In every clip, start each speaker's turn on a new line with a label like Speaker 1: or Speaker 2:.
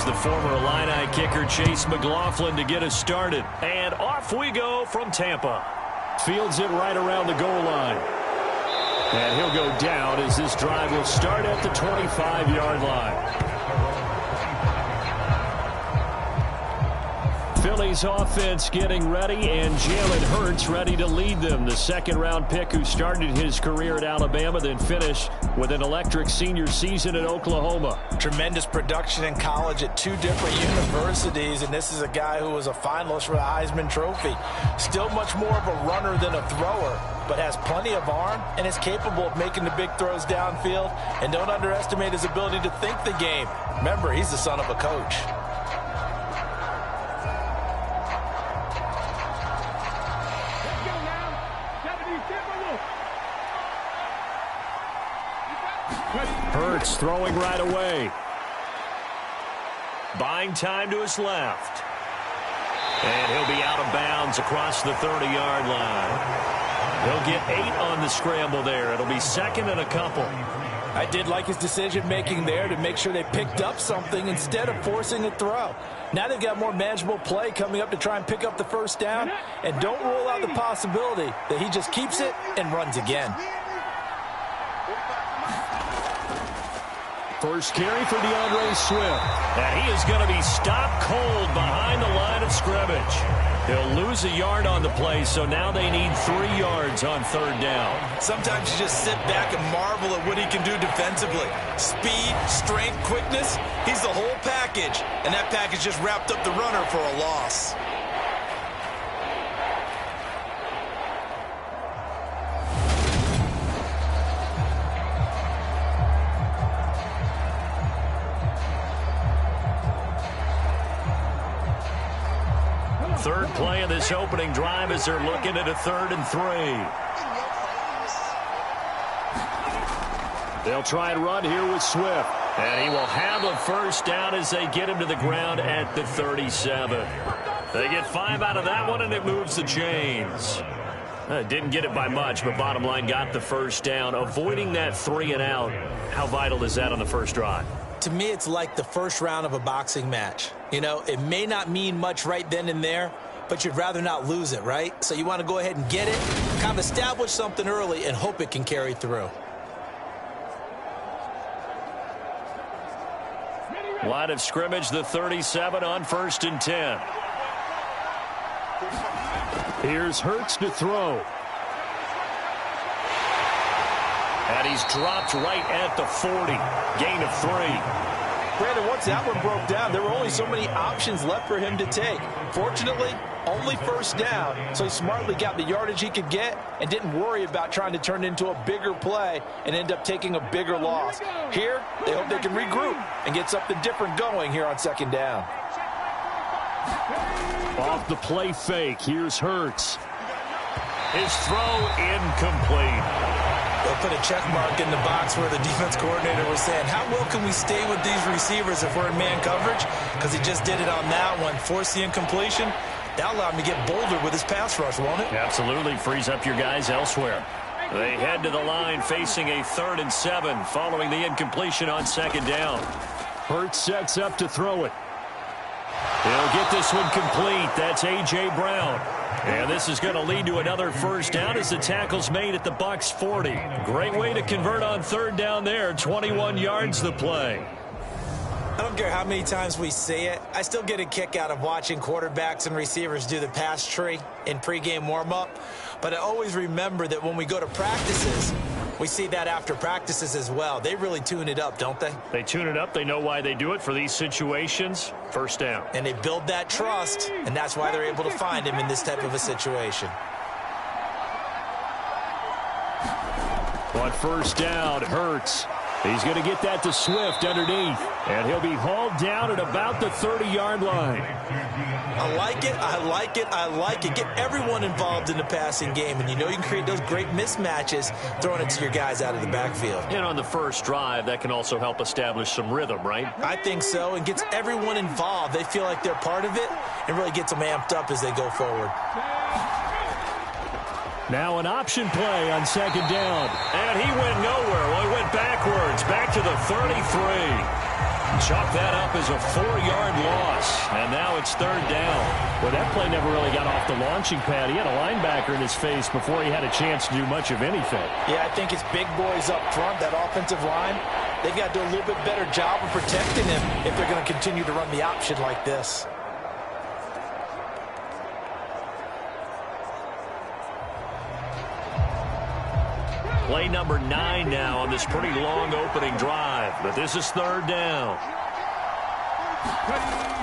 Speaker 1: the former Illini kicker Chase McLaughlin to get us started. And off we go from Tampa. Fields it right around the goal line. And he'll go down as this drive will start at the 25-yard line. Philly's offense getting ready, and Jalen Hurts ready to lead them. The second-round pick who started his career at Alabama, then finished with an electric senior season at Oklahoma.
Speaker 2: Tremendous production in college at two different universities, and this is a guy who was a finalist for the Heisman Trophy. Still much more of a runner than a thrower, but has plenty of arm and is capable of making the big throws downfield. And don't underestimate his ability to think the game. Remember, he's the son of a coach.
Speaker 1: Hurts throwing right away. Buying time to his left. And he'll be out of bounds across the 30-yard line. He'll get 8 on the scramble there. It'll be second and a couple.
Speaker 2: I did like his decision-making there to make sure they picked up something instead of forcing a throw. Now they've got more manageable play coming up to try and pick up the first down. And don't rule out the possibility that he just keeps it and runs again.
Speaker 1: First carry for DeAndre Swift. And he is going to be stopped cold behind the line of scrimmage. He'll lose a yard on the play, so now they need 3 yards on third down.
Speaker 2: Sometimes you just sit back and marvel at what he can do defensively. Speed, strength, quickness, he's the whole package. And that package just wrapped up the runner for a loss.
Speaker 1: Third play of this opening drive as they're looking at a 3rd and 3. They'll try and run here with Swift. And he will have a first down as they get him to the ground at the 37. They get 5 out of that one, and it moves the chains. Didn't get it by much, but bottom line got the first down. Avoiding that 3 and out. How vital is that on the first drive?
Speaker 2: To me, it's like the first round of a boxing match. You know, it may not mean much right then and there, but you'd rather not lose it, right? So you want to go ahead and get it, kind of establish something early, and hope it can carry through.
Speaker 1: Line of scrimmage, the 37 on 1st and 10. Here's Hurts to throw. And he's dropped right at the 40. Gain of 3.
Speaker 2: Brandon, once that one broke down, there were only so many options left for him to take. Fortunately, only first down, so he smartly got the yardage he could get and didn't worry about trying to turn it into a bigger play and end up taking a bigger loss. Here, they hope they can regroup and get something different going here on 2nd down.
Speaker 1: Off the play fake, here's Hurts. His throw incomplete.
Speaker 2: They'll put a check mark in the box where the defense coordinator was saying, how well can we stay with these receivers if we're in man coverage? Because he just did it on that one, forced the incompletion. That'll allow him to get bolder with his pass rush, won't it?
Speaker 1: Absolutely. Frees up your guys elsewhere. They head to the line facing a 3rd and 7 following the incompletion on 2nd down. Hurts sets up to throw it. He'll get this one complete. That's A.J. Brown. And this is going to lead to another first down as the tackle's made at the Bucs 40. Great way to convert on 3rd down there. 21 yards the play.
Speaker 2: I don't care how many times we say it. I still get a kick out of watching quarterbacks and receivers do the pass tree in pregame warm-up. But I always remember that when we go to practices, we see that after practices as well. They really tune it up, don't they?
Speaker 1: They tune it up. They know why they do it for these situations. First down.
Speaker 2: And they build that trust, and that's why they're able to find him in this type of a situation.
Speaker 1: On 1st down, Hurts. He's going to get that to Swift underneath. And he'll be hauled down at about the 30-yard line.
Speaker 2: I like it, I like it, I like it. Get everyone involved in the passing game. And you know you can create those great mismatches throwing it to your guys out of the backfield.
Speaker 1: And on the first drive, that can also help establish some rhythm, right?
Speaker 2: I think so. And gets everyone involved. They feel like they're part of it and really gets them amped up as they go forward.
Speaker 1: Now an option play on 2nd down. And he went nowhere. Well, he went backwards, back to the 33. Chalk that up as a 4-yard loss, and now it's third down.
Speaker 3: Well, that play never really got off the launching pad. He had a linebacker in his face before he had a chance to do much of anything.
Speaker 2: Yeah, I think it's big boys up front, that offensive line. They've got to do a little bit better job of protecting him if they're going to continue to run the option like this.
Speaker 1: Play number 9 now on this pretty long opening drive, but this is third down.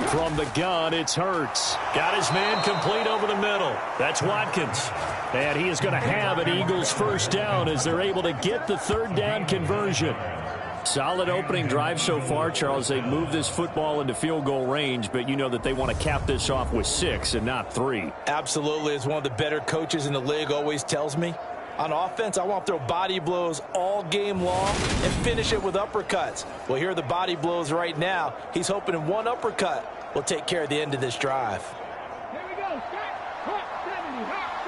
Speaker 3: From the gun, it's Hurts.
Speaker 1: Got his man complete over the middle. That's Watkins.
Speaker 3: And he is going to have an Eagles first down as they're able to get the third down conversion. Solid opening drive so far, Charles. They've moved this football into field goal range, but you know that they want to cap this off with 6 and not 3.
Speaker 2: Absolutely. As one of the better coaches in the league always tells me, on offense, I want to throw body blows all game long and finish it with uppercuts. Well, here are the body blows right now. He's hoping in one uppercut will take care of the end of this drive.
Speaker 4: Here we go. Hot 70, hot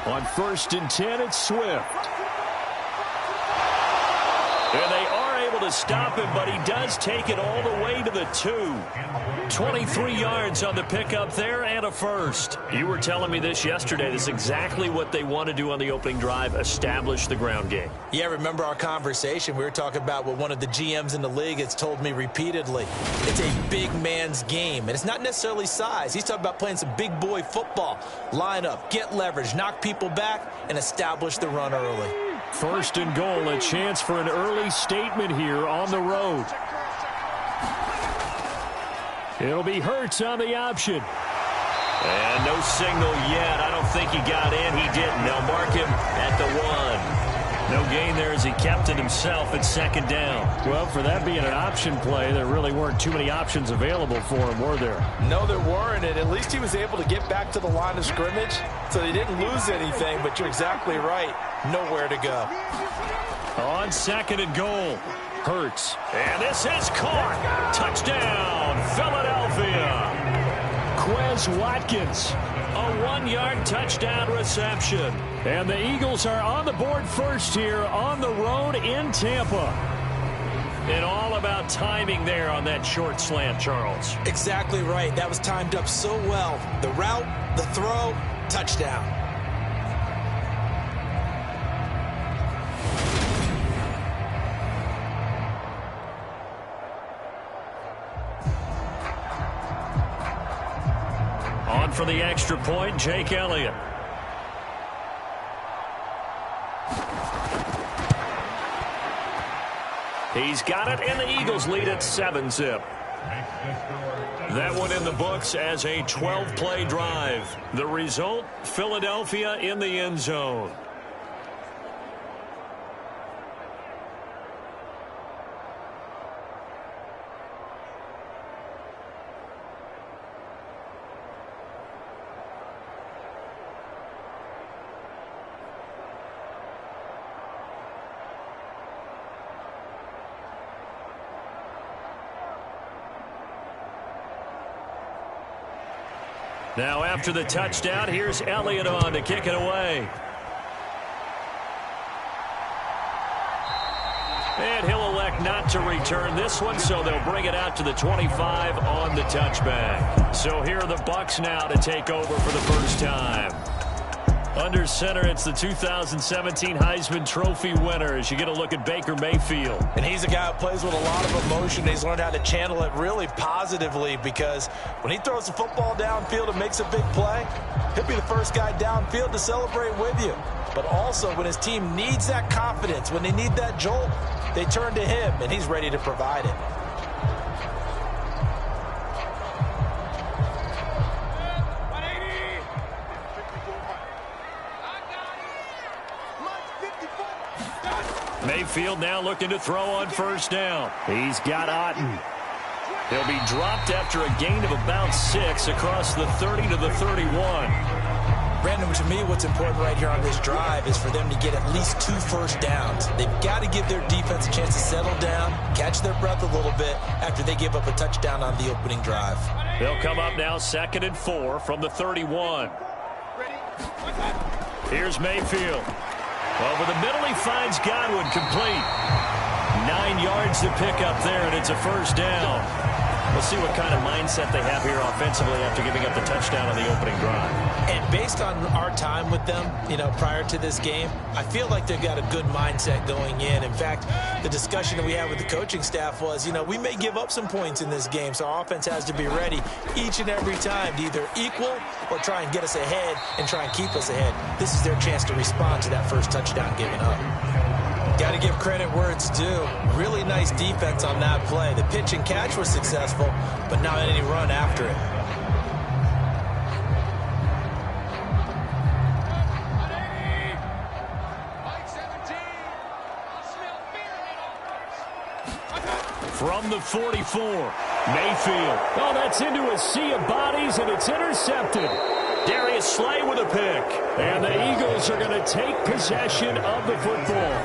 Speaker 4: 70.
Speaker 3: On 1st and 10, it's Swift.
Speaker 1: And they are able to stop him, but he does take it all the way to the 2. 23 yards on the pickup there and a first. You were telling me this yesterday. This is exactly what they want to do on the opening drive, establish the ground game.
Speaker 2: Yeah, remember our conversation. We were talking about what one of the GMs in the league has told me repeatedly. It's a big man's game, and it's not necessarily size. He's talking about playing some big boy football. Line up, get leverage, knock people back, and establish the run early.
Speaker 3: 1st and goal, a chance for an early statement here on the road. It'll be Hurts on the option.
Speaker 1: And no signal yet. I don't think he got in. He didn't. They'll mark him at the 1. No gain there as he kept it himself at 2nd down.
Speaker 3: Well, for that being an option play, there really weren't too many options available for him, were there?
Speaker 2: No, there weren't, and at least he was able to get back to the line of scrimmage, so they didn't lose anything, but you're exactly right. Nowhere to go.
Speaker 1: On 2nd and goal, Hurts. And this is caught. Touchdown, Philadelphia.
Speaker 3: Quez Watkins.
Speaker 1: A 1-yard touchdown reception.
Speaker 3: And the Eagles are on the board first here on the road in Tampa.
Speaker 1: And all about timing there on that short slant, Charles.
Speaker 2: Exactly right. That was timed up so well. The route, the throw, touchdown.
Speaker 1: On for the extra point, Jake Elliott. He's got it, and the Eagles lead at 7-zip. That one in the books as a 12-play drive. The result, Philadelphia in the end zone. Now after the touchdown, here's Elliott on to kick it away. And he'll elect not to return this one, so they'll bring it out to the 25 on the touchback. So here are the Bucs now to take over for the first time. Under center, it's the 2017 Heisman Trophy winner as you get a look at Baker Mayfield.
Speaker 2: And he's a guy who plays with a lot of emotion. He's learned how to channel it really positively because when he throws the football downfield and makes a big play, he'll be the first guy downfield to celebrate with you. But also when his team needs that confidence, when they need that jolt, they turn to him, and he's ready to provide it.
Speaker 1: Mayfield now looking to throw on first down.
Speaker 3: He's got Otten.
Speaker 1: He'll be dropped after a gain of about 6 across the 30 to the 31.
Speaker 2: Brandon, to me, what's important right here on this drive is for them to get at least 2 first downs. They've got to give their defense a chance to settle down, catch their breath a little bit after they give up a touchdown on the opening drive.
Speaker 1: They'll come up now 2nd and 4 from the 31. Here's Mayfield. Over the middle, he finds Godwin, complete. 9 yards to pick up there, and it's a first down. We'll see what kind of mindset they have here offensively after giving up the touchdown on the opening drive.
Speaker 2: And based on our time with them, prior to this game, I feel like they've got a good mindset going in. In fact, the discussion that we had with the coaching staff was, we may give up some points in this game, so our offense has to be ready each and every time to either equal or try and get us ahead and try and keep us ahead. This is their chance to respond to that first touchdown given up. Got to give credit where it's due. Really nice defense on that play. The pitch and catch was successful, but not any run after it.
Speaker 3: From the 44, Mayfield. Oh, that's into a sea of bodies, and it's intercepted.
Speaker 1: Darius Slay with a pick.
Speaker 3: And the Eagles are going to take possession of the football.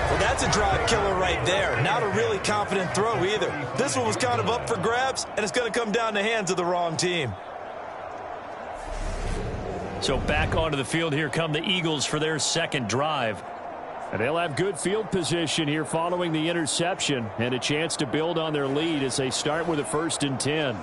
Speaker 2: Well, that's a drive killer right there. Not a really confident throw either. This one was kind of up for grabs, and it's going to come down the hands of the wrong team.
Speaker 1: So back onto the field here come the Eagles for their second drive.
Speaker 3: And they'll have good field position here following the interception and a chance to build on their lead as they start with a 1st and 10.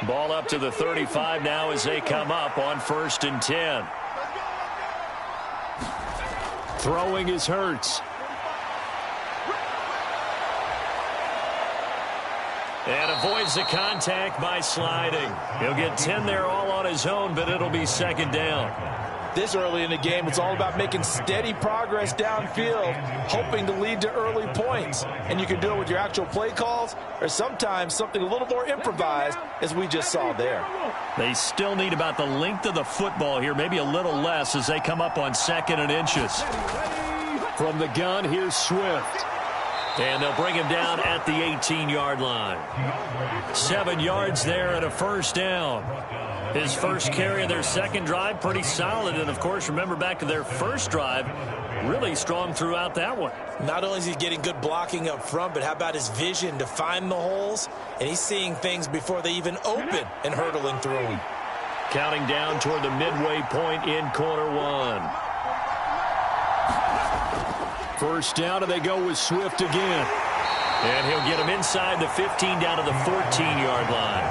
Speaker 1: Ball up to the 35 now as they come up on 1st and 10.
Speaker 3: Throwing is Hurts.
Speaker 1: And avoids the contact by sliding. He'll get 10 there all on his own, but it'll be 2nd down.
Speaker 2: This early in the game, it's all about making steady progress downfield, hoping to lead to early points. And you can do it with your actual play calls or sometimes something a little more improvised, as we just saw there.
Speaker 1: They still need about the length of the football here, maybe a little less as they come up on 2nd and inches.
Speaker 3: From the gun, here's Swift.
Speaker 1: And they'll bring him down at the 18-yard line. 7 yards there and a first down. His first carry of their second drive, pretty solid. And, of course, remember back to their first drive, really strong throughout that one.
Speaker 2: Not only is he getting good blocking up front, but how about his vision to find the holes? And he's seeing things before they even open and hurtling through them.
Speaker 1: Counting down toward the midway point in quarter one.
Speaker 3: First down, and they go with Swift again.
Speaker 1: And he'll get him inside the 15 down to the 14-yard line.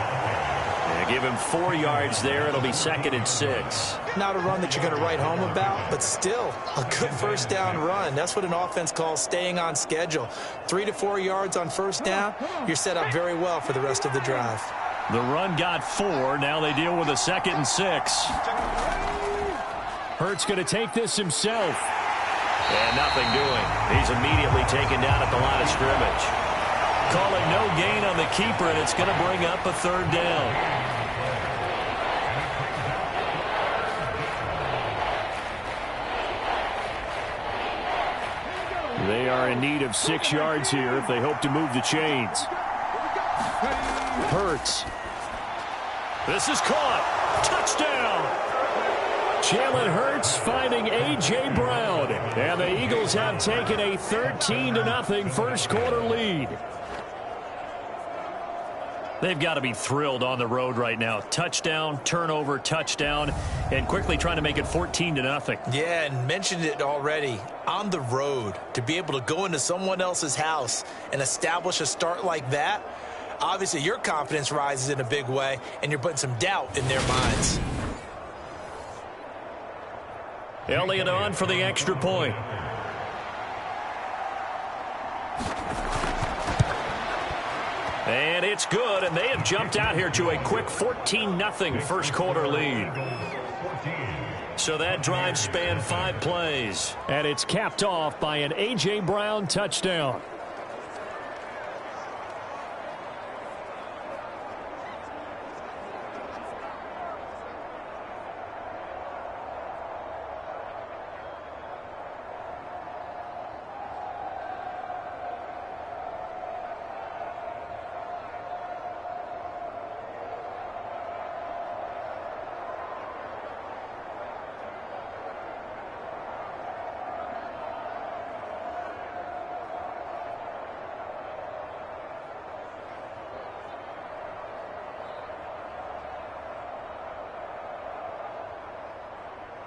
Speaker 1: And give him 4 yards there. It'll be 2nd and 6.
Speaker 2: Not a run that you're going to write home about, but still a good first down run. That's what an offense calls staying on schedule. 3 to 4 yards on first down. You're set up very well for the rest of the drive.
Speaker 1: The run got 4. Now they deal with a 2nd and 6.
Speaker 3: Hurts going to take this himself.
Speaker 1: And nothing doing. He's immediately taken down at the line of scrimmage. Call it no gain on the keeper, and it's going to bring up a 3rd down.
Speaker 3: They are in need of 6 yards here if they hope to move the chains. Hurts.
Speaker 1: This is caught. Touchdown.
Speaker 3: Jalen Hurts finding A.J. Brown. And the Eagles have taken a 13-0 first quarter lead.
Speaker 1: They've got to be thrilled on the road right now. Touchdown, turnover, touchdown, and quickly trying to make it 14-0.
Speaker 2: Yeah, and mentioned it already. On the road, to be able to go into someone else's house and establish a start like that, obviously your confidence rises in a big way, and you're putting some doubt in their minds.
Speaker 1: Elliott on for the extra point. And it's good, and they have jumped out here to a quick 14-0 first quarter lead. So that drive spanned 5 plays.
Speaker 3: And it's capped off by an A.J. Brown touchdown.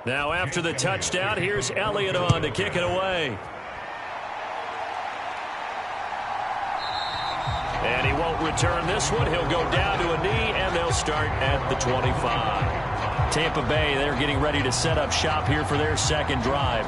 Speaker 1: Now after the touchdown, here's Elliott on to kick it away. And he won't return this one. He'll go down to a knee, and they'll start at the 25. Tampa Bay, they're getting ready to set up shop here for their second drive.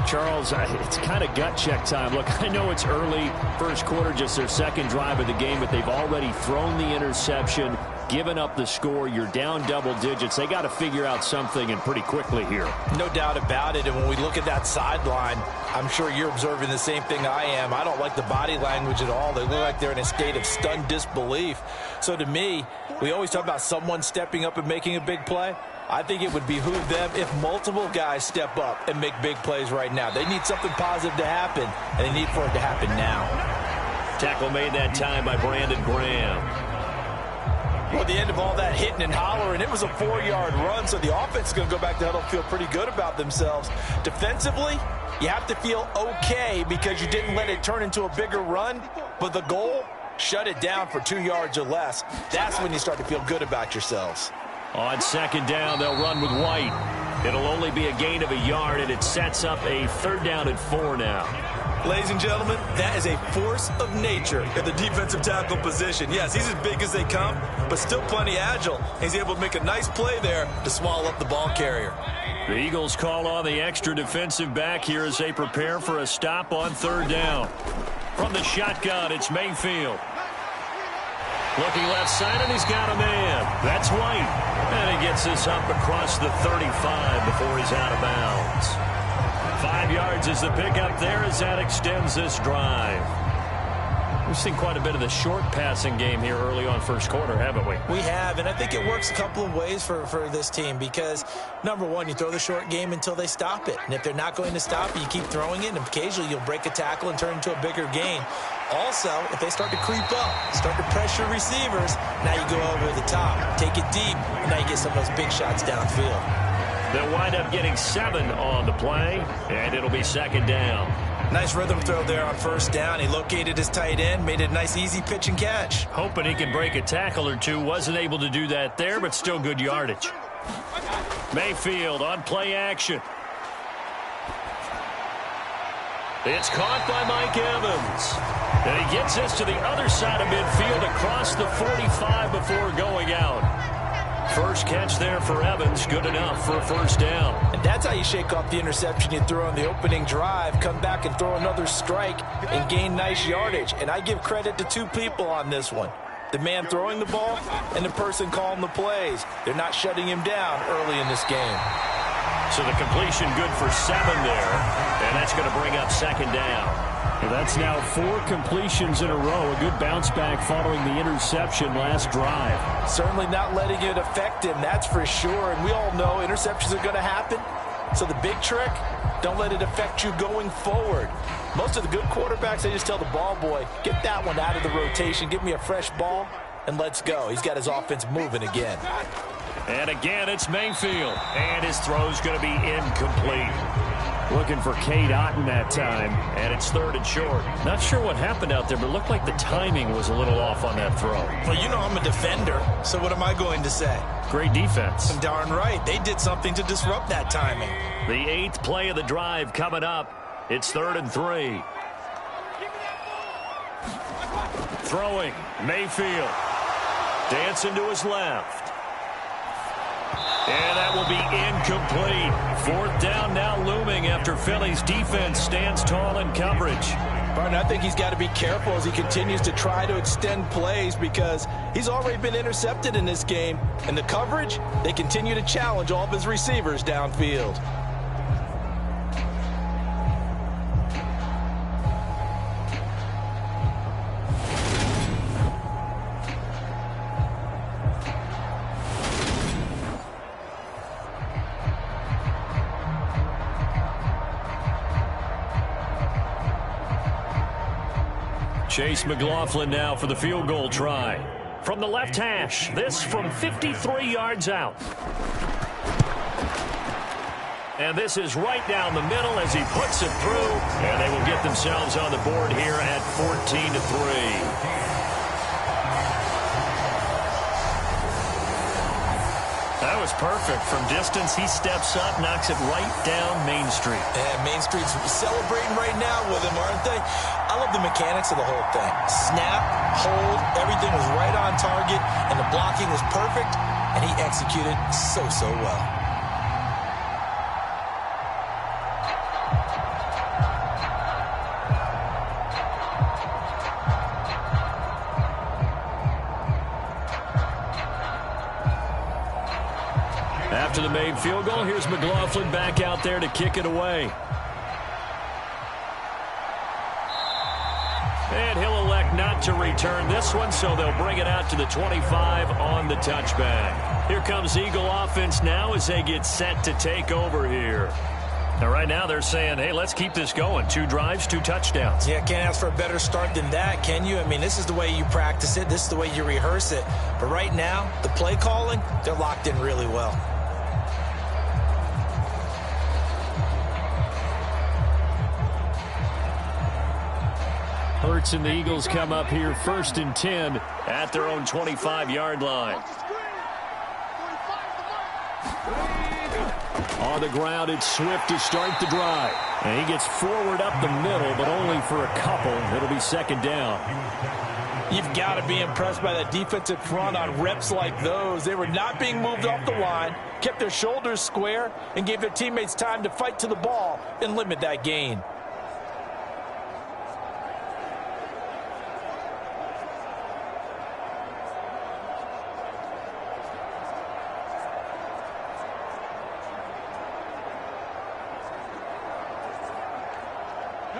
Speaker 3: Charles, it's kind of gut check time. Look, I know it's early, first quarter, just their second drive of the game, but they've already thrown the interception, given up the score. You're down double digits. They got to figure out something, and pretty quickly here.
Speaker 2: No doubt about it. And when we look at that sideline, I'm sure you're observing the same thing I am. I don't like the body language at all. They look like they're in a state of stunned disbelief. So to me, we always talk about someone stepping up and making a big play. I think it would behoove them if multiple guys step up and make big plays right now. They need something positive to happen, and they need for it to happen now.
Speaker 1: Tackle made that time by Brandon Graham.
Speaker 2: Well, at the end of all that hitting and hollering, it was a 4-yard run, so the offense is going to go back to huddle, feel pretty good about themselves. Defensively, you have to feel okay because you didn't let it turn into a bigger run, but the goal, shut it down for 2 yards or less. That's when you start to feel good about yourselves.
Speaker 1: On second down, they'll run with White. It'll only be a gain of a yard, and it sets up a third down and 4 now.
Speaker 5: Ladies and gentlemen, that is a force of nature at the defensive tackle position. Yes, he's as big as they come, but still plenty agile. He's able to make a nice play there to swallow up the ball carrier.
Speaker 1: The Eagles call on the extra defensive back here as they prepare for a stop on third down. From the shotgun, it's Mayfield. Looking left side, and he's got a man. That's White. And he gets this up across the 35 before he's out of bounds. 5 yards is the pickup there as that extends this drive. We've seen quite a bit of the short passing game here early on first quarter, haven't we?
Speaker 2: We have, and I think it works a couple of ways for this team because, number one, you throw the short game until they stop it. And if they're not going to stop it, you keep throwing it, and occasionally you'll break a tackle and turn it into a bigger gain. Also, if they start to creep up, start to pressure receivers, now you go over the top, take it deep, and now you get some of those big shots downfield.
Speaker 1: They'll wind up getting 7 on the play, and it'll be second down.
Speaker 2: Nice rhythm throw there on first down. He located his tight end, made it a nice, easy pitch and catch.
Speaker 1: Hoping he can break a tackle or two. Wasn't able to do that there, but still good yardage. Mayfield on play action. It's caught by Mike Evans. And he gets this to the other side of midfield across the 45 before going out. First catch there for Evans, good enough for a first down.
Speaker 2: And that's how you shake off the interception you threw on the opening drive, come back and throw another strike and gain nice yardage. And I give credit to 2 people on this one. The man throwing the ball and the person calling the plays. They're not shutting him down early in this game.
Speaker 1: So the completion good for 7 there, and that's going to bring up second down.
Speaker 3: Well, that's now 4 completions in a row. A good bounce back following the interception last drive.
Speaker 2: Certainly not letting it affect him, that's for sure. And we all know interceptions are going to happen. So the big trick, don't let it affect you going forward. Most of the good quarterbacks, they just tell the ball boy, get that one out of the rotation, give me a fresh ball, and let's go. He's got his offense moving again.
Speaker 1: And again, it's Mayfield. And his throw's going to be incomplete.
Speaker 3: Looking for Cade Otton that time.
Speaker 1: And it's third and short.
Speaker 3: Not sure what happened out there, but it looked like the timing was a little off on that throw.
Speaker 5: Well, you know I'm a defender, so what am I going to say?
Speaker 3: Great defense.
Speaker 5: Darn right. They did something to disrupt that timing.
Speaker 1: The 8th play of the drive coming up. It's 3rd and 3. Throwing, Mayfield. Dancing to his left. And that will be incomplete. 4th down now looming after Philly's defense stands tall in coverage.
Speaker 2: Barton, I think he's got to be careful as he continues to try to extend plays because he's already been intercepted in this game. And the coverage, they continue to challenge all of his receivers downfield.
Speaker 1: Chase McLaughlin now for the field goal try. From the left hash, this from 53 yards out. And this is right down the middle as he puts it through. And they will get themselves on the board here at 14-3. That was perfect. From distance, he steps up, knocks it right down Main Street.
Speaker 5: And Main Street's celebrating right now with him, aren't they? I love the mechanics of the whole thing. Snap, hold, everything was right on target, and the blocking was perfect, and he executed so well.
Speaker 3: After the made field goal, here's McLaughlin back out there to kick it away. And he'll elect not to return this one, so they'll bring it out to the 25 on the touchback. Here comes Eagle offense now as they get set to take over here.
Speaker 1: Now, right now they're saying, hey, let's keep this going. 2 drives, 2 touchdowns.
Speaker 5: Yeah, can't ask for a better start than that, can you? I mean, this is the way you practice it. This is the way you rehearse it. But right now, the play calling, they're locked in really well.
Speaker 3: Hurts and the Eagles come up here 1st and 10
Speaker 1: at their own 25-yard line.
Speaker 3: On the ground, it's Swift to start the drive. And he gets forward up the middle, but only for a couple. It'll be 2nd down.
Speaker 2: You've got to be impressed by that defensive front on reps like those. They were not being moved off the line, kept their shoulders square, and gave their teammates time to fight to the ball and limit that gain.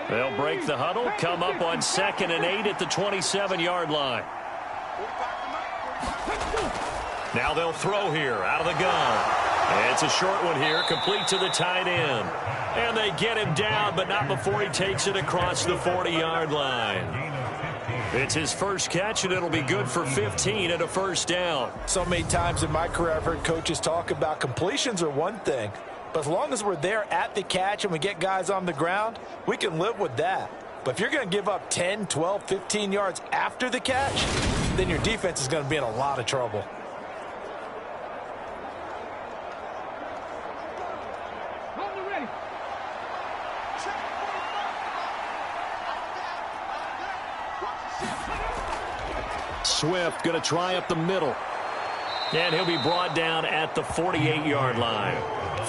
Speaker 1: They'll break the huddle, come up on 2nd and 8 at the 27-yard line. Now they'll throw here out of the gun. It's a short one here, complete to the tight end. And they get him down, but not before he takes it across the 40-yard line. It's his first catch, and it'll be good for 15 at a 1st down.
Speaker 2: So many times in my career I've heard coaches talk about completions are one thing. But as long as we're there at the catch and we get guys on the ground, we can live with that. But if you're going to give up 10, 12, 15 yards after the catch, then your defense is going to be in a lot of trouble.
Speaker 3: Swift going to try up the middle.
Speaker 1: And he'll be brought down at the 48-yard line.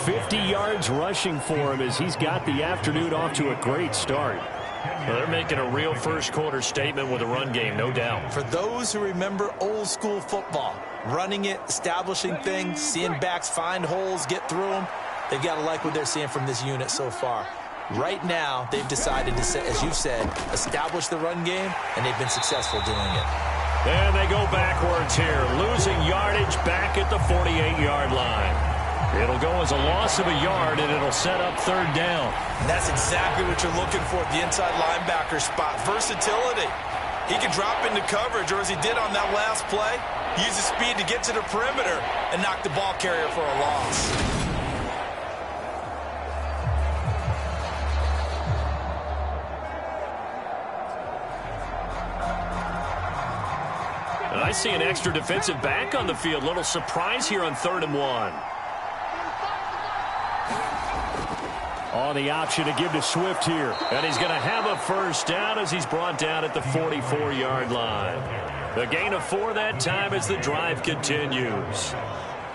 Speaker 3: 50 yards rushing for him as he's got the afternoon off to a great start.
Speaker 1: Well, they're making a real first-quarter statement with a run game, no doubt.
Speaker 5: For those who remember old-school football, running it, establishing things, seeing backs find holes, get through them, they've got to like what they're seeing from this unit so far. Right now, they've decided to, as you said, establish the run game, and they've been successful doing it.
Speaker 1: And they go backwards here, losing yardage back at the 48-yard line. It'll go as a loss of a yard, and it'll set up 3rd down.
Speaker 5: And that's exactly what you're looking for at the inside linebacker spot. Versatility. He can drop into coverage, or as he did on that last play, use his speed to get to the perimeter and knock the ball carrier for a loss.
Speaker 1: I see an extra defensive back on the field. Little surprise here on 3rd and 1.
Speaker 3: On the option to give to Swift here.
Speaker 1: And he's going to have a 1st down as he's brought down at the 44-yard line. The gain of 4 that time as the drive continues.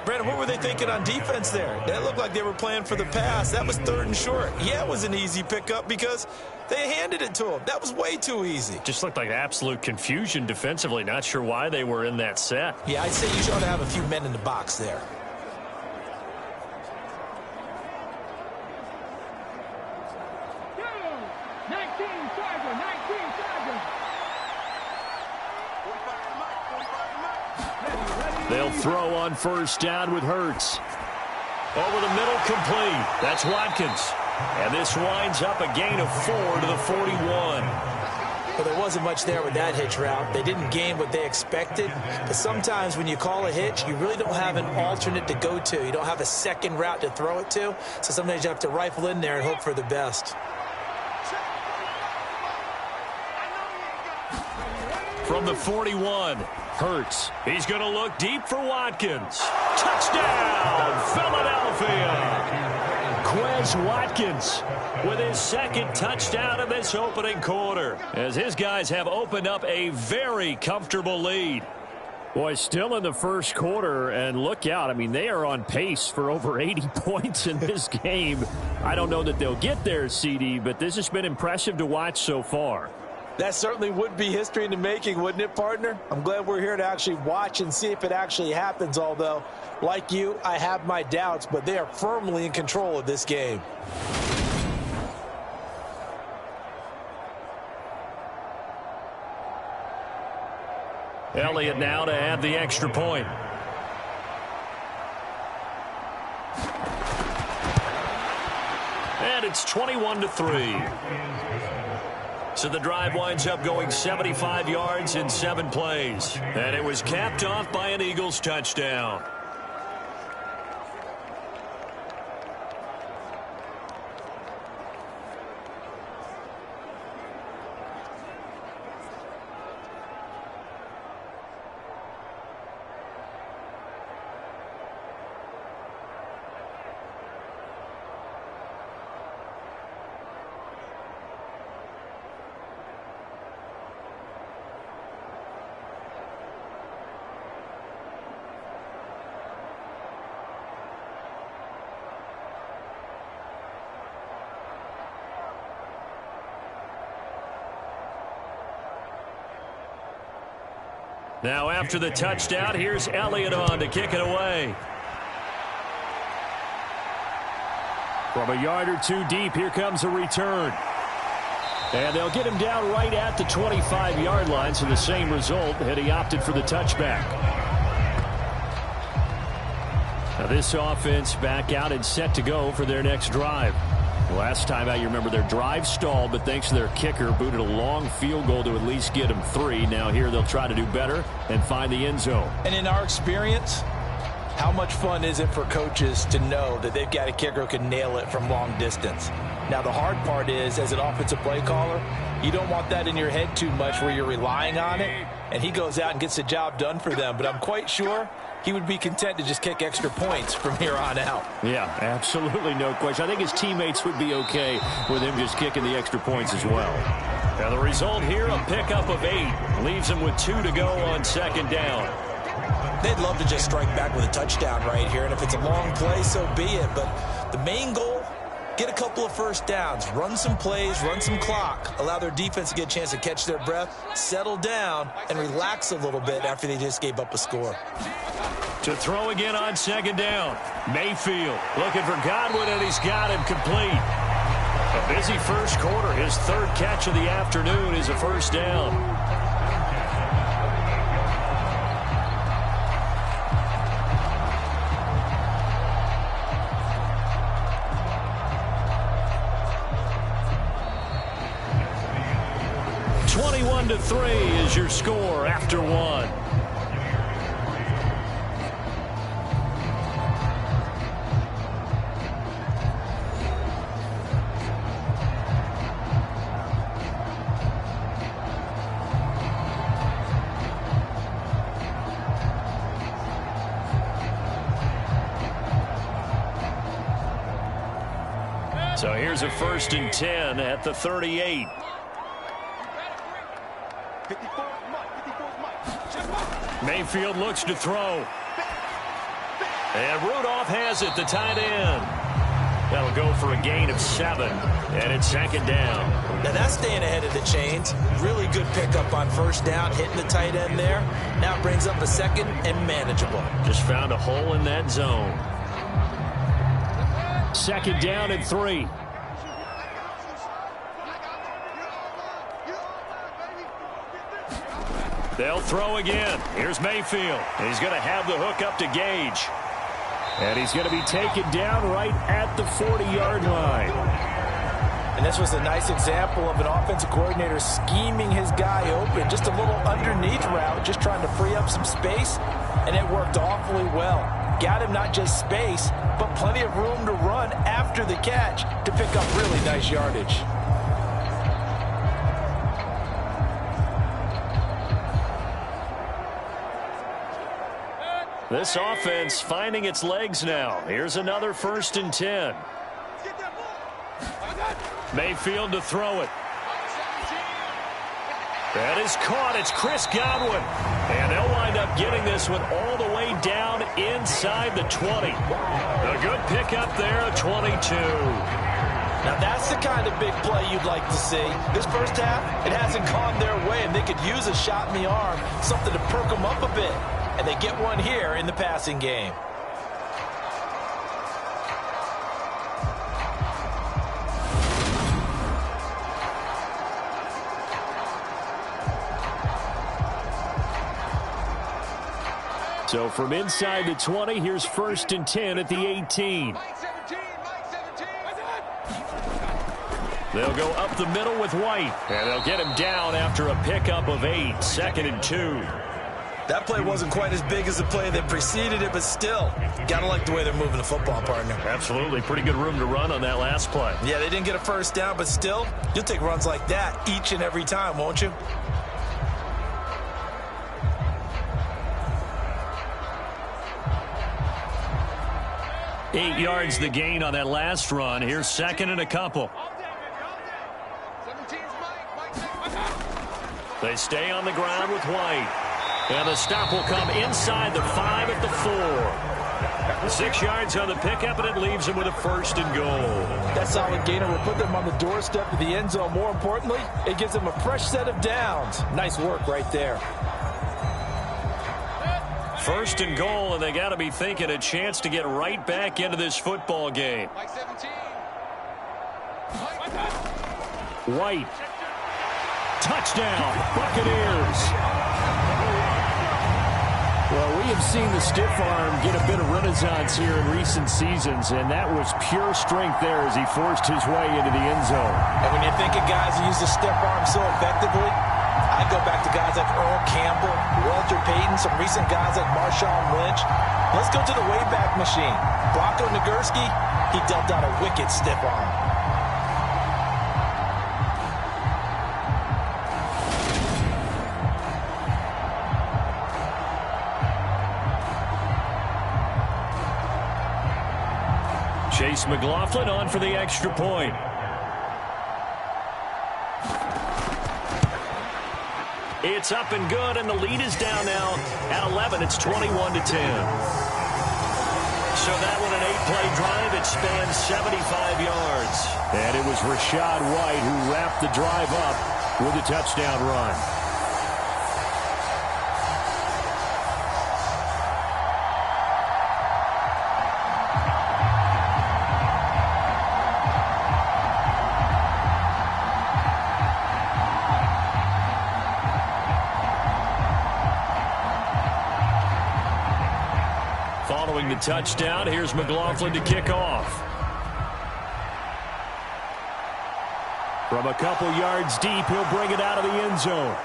Speaker 5: Brandon, what were they thinking on defense there? That looked like they were playing for the pass. That was 3rd and short. Yeah, it was an easy pickup because they handed it to him. That was way too easy.
Speaker 1: Just looked like absolute confusion defensively. Not sure why they were in that set.
Speaker 5: Yeah, I'd say you ought to have a few men in the box there.
Speaker 3: They'll throw on 1st down with Hurts.
Speaker 1: Over the middle, complete. That's Watkins. And this winds up a gain of 4 to the 41.
Speaker 5: Well, there wasn't much there with that hitch route. They didn't gain what they expected. But sometimes when you call a hitch, you really don't have an alternate to go to. You don't have a second route to throw it to. So sometimes you have to rifle in there and hope for the best.
Speaker 1: From the 41,
Speaker 3: Hurts. He's going to look deep for Watkins. Touchdown, Philadelphia. Quez Watkins with his second touchdown of this opening quarter, as his guys have opened up a very comfortable lead. Boy, still in the first quarter, and look out. I mean, they are on pace for over 80 points in this game. I don't know that they'll get there, CD, but this has been impressive to watch so far.
Speaker 2: That certainly would be history in the making, wouldn't it, partner? I'm glad we're here to actually watch and see if it actually happens, although, like you, I have my doubts, but they are firmly in control of this game.
Speaker 3: Elliott now to add the extra point. And it's 21-3. So the drive winds up going 75 yards in 7 plays. And it was capped off by an Eagles touchdown. Now after the touchdown, here's Elliott on to kick it away. From a yard or two deep, here comes a return. And they'll get him down right at the 25-yard line, so the same result, had he opted for the touchback. Now this offense back out and set to go for their next drive. Last time out, you remember their drive stalled, but thanks to their kicker, booted a long field goal to at least get them 3. Now here they'll try to do better and find the end zone.
Speaker 2: And in our experience, how much fun is it for coaches to know that they've got a kicker who can nail it from long distance? Now the hard part is, as an offensive play caller, you don't want that in your head too much where you're relying on it, and he goes out and gets the job done for them. But I'm quite sure he would be content to just kick extra points from here on out.
Speaker 3: Yeah, absolutely no question. I think his teammates would be okay with him just kicking the extra points as well. Now the result here, a pickup of 8. Leaves him with 2 to go on second down.
Speaker 5: They'd love to just strike back with a touchdown right here, and if it's a long play, so be it. But the main goal, get a couple of first downs, run some plays, run some clock, allow their defense to get a chance to catch their breath, settle down, and relax a little bit after they just gave up a score.
Speaker 3: To throw again on second down. Mayfield looking for Godwin, and he's got him complete. A busy first quarter. His 3rd catch of the afternoon is a first down. To 3 is your score after 1. So here's a 1st and 10 at the 38. Mayfield looks to throw. And Rudolph has it, the tight end. That'll go for a gain of 7, and it's second down.
Speaker 5: Now that's staying ahead of the chains. Really good pickup on first down, hitting the tight end there. Now it brings up a 2nd and manageable.
Speaker 3: Just found a hole in that zone. Second down and 3. They'll throw again. Here's Mayfield. He's going to have the hook up to Gage. And he's going to be taken down right at the 40-yard line.
Speaker 2: And this was a nice example of an offensive coordinator scheming his guy open. Just a little underneath route, just trying to free up some space. And it worked awfully well. Got him not just space, but plenty of room to run after the catch to pick up really nice yardage.
Speaker 1: This offense finding its legs now. Here's another 1st and 10. Mayfield to throw it. That is caught. It's Chris Godwin. And they'll wind up getting this one all the way down inside the 20. A good pickup there, 22.
Speaker 2: Now that's the kind of big play you'd like to see. This first half, it hasn't gone their way, and they could use a shot in the arm, something to perk them up a bit. And they get one here in the passing game.
Speaker 3: So from inside the 20, here's 1st and 10 at the 18. They'll go up the middle with White. And they'll get him down after a pickup of 8. 2nd and 2.
Speaker 5: That play wasn't quite as big as the play that preceded it, but still, gotta like the way they're moving the football, partner.
Speaker 1: Absolutely. Pretty good room to run on that last play.
Speaker 5: Yeah, they didn't get a first down, but still, you'll take runs like that each and every time, won't you?
Speaker 1: Eight yards the gain on that last run. Here's 2nd and a couple. They stay on the ground with White. And the stop will come inside the 5 at the 4. 6 yards on the pickup, and it leaves them with a 1st and goal.
Speaker 2: That solid gainer will put them on the doorstep of the end zone. More importantly, it gives them a fresh set of downs. Nice work right there.
Speaker 1: 1st and goal, and they got to be thinking a chance to get right back into this football game.
Speaker 3: White. Touchdown, Buccaneers. Well, we have seen the stiff arm get a bit of renaissance here in recent seasons, and that was pure strength there as he forced his way into the end zone.
Speaker 2: And when you think of guys who use the stiff arm so effectively, I go back to guys like Earl Campbell, Walter Payton, some recent guys like Marshawn Lynch. Let's go to the Wayback Machine. Bronco Nagurski, he dealt out a wicked stiff arm.
Speaker 3: Chase McLaughlin on for the extra point.
Speaker 1: It's up and good, and the lead is down now at 11. It's 21-10. So that one, an 8-play drive. It spans 75 yards.
Speaker 3: And it was Rachaad White who wrapped the drive up with a touchdown run.
Speaker 1: Following the touchdown, here's McLaughlin to kick off.
Speaker 3: From a couple yards deep, he'll bring it out of the end zone.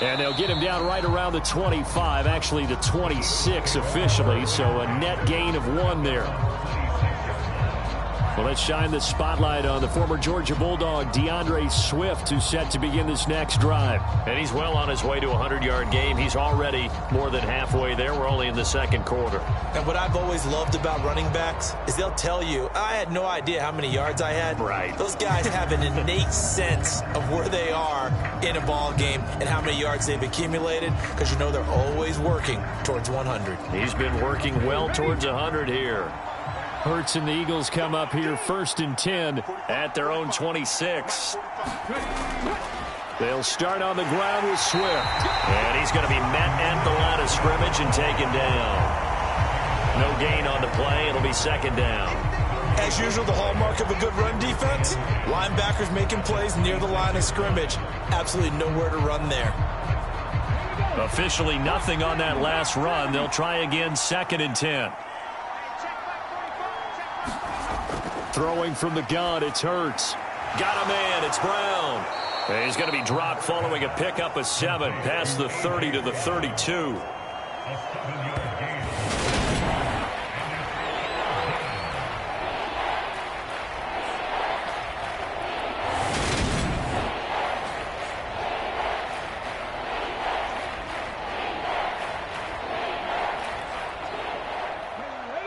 Speaker 3: And they'll get him down right around the 25, actually the 26 officially, so a net gain of 1 there. Well, let's shine the spotlight on the former Georgia Bulldog, DeAndre Swift, who's set to begin this next drive.
Speaker 1: And he's well on his way to a 100-yard game. He's already more than halfway there. We're only in the second quarter.
Speaker 5: And what I've always loved about running backs is they'll tell you, I had no idea how many yards I had.
Speaker 1: Right.
Speaker 5: Those guys have an innate sense of where they are in a ball game and how many yards they've accumulated, because you know they're always working towards 100.
Speaker 1: He's been working well towards 100 here.
Speaker 3: Hurts and the Eagles come up here 1st and 10
Speaker 1: at their own 26.
Speaker 3: They'll start on the ground with Swift.
Speaker 1: And he's going to be met at the line of scrimmage and taken down. No gain on the play. It'll be 2nd down.
Speaker 5: As usual, the hallmark of a good run defense, linebackers making plays near the line of scrimmage. Absolutely nowhere to run there.
Speaker 1: Officially nothing on that last run. They'll try again, 2nd and 10.
Speaker 3: Throwing from the gun, it's Hurts.
Speaker 1: Got a man, it's Brown. And he's going to be dropped following a pickup of 7, past the 30 to the 32.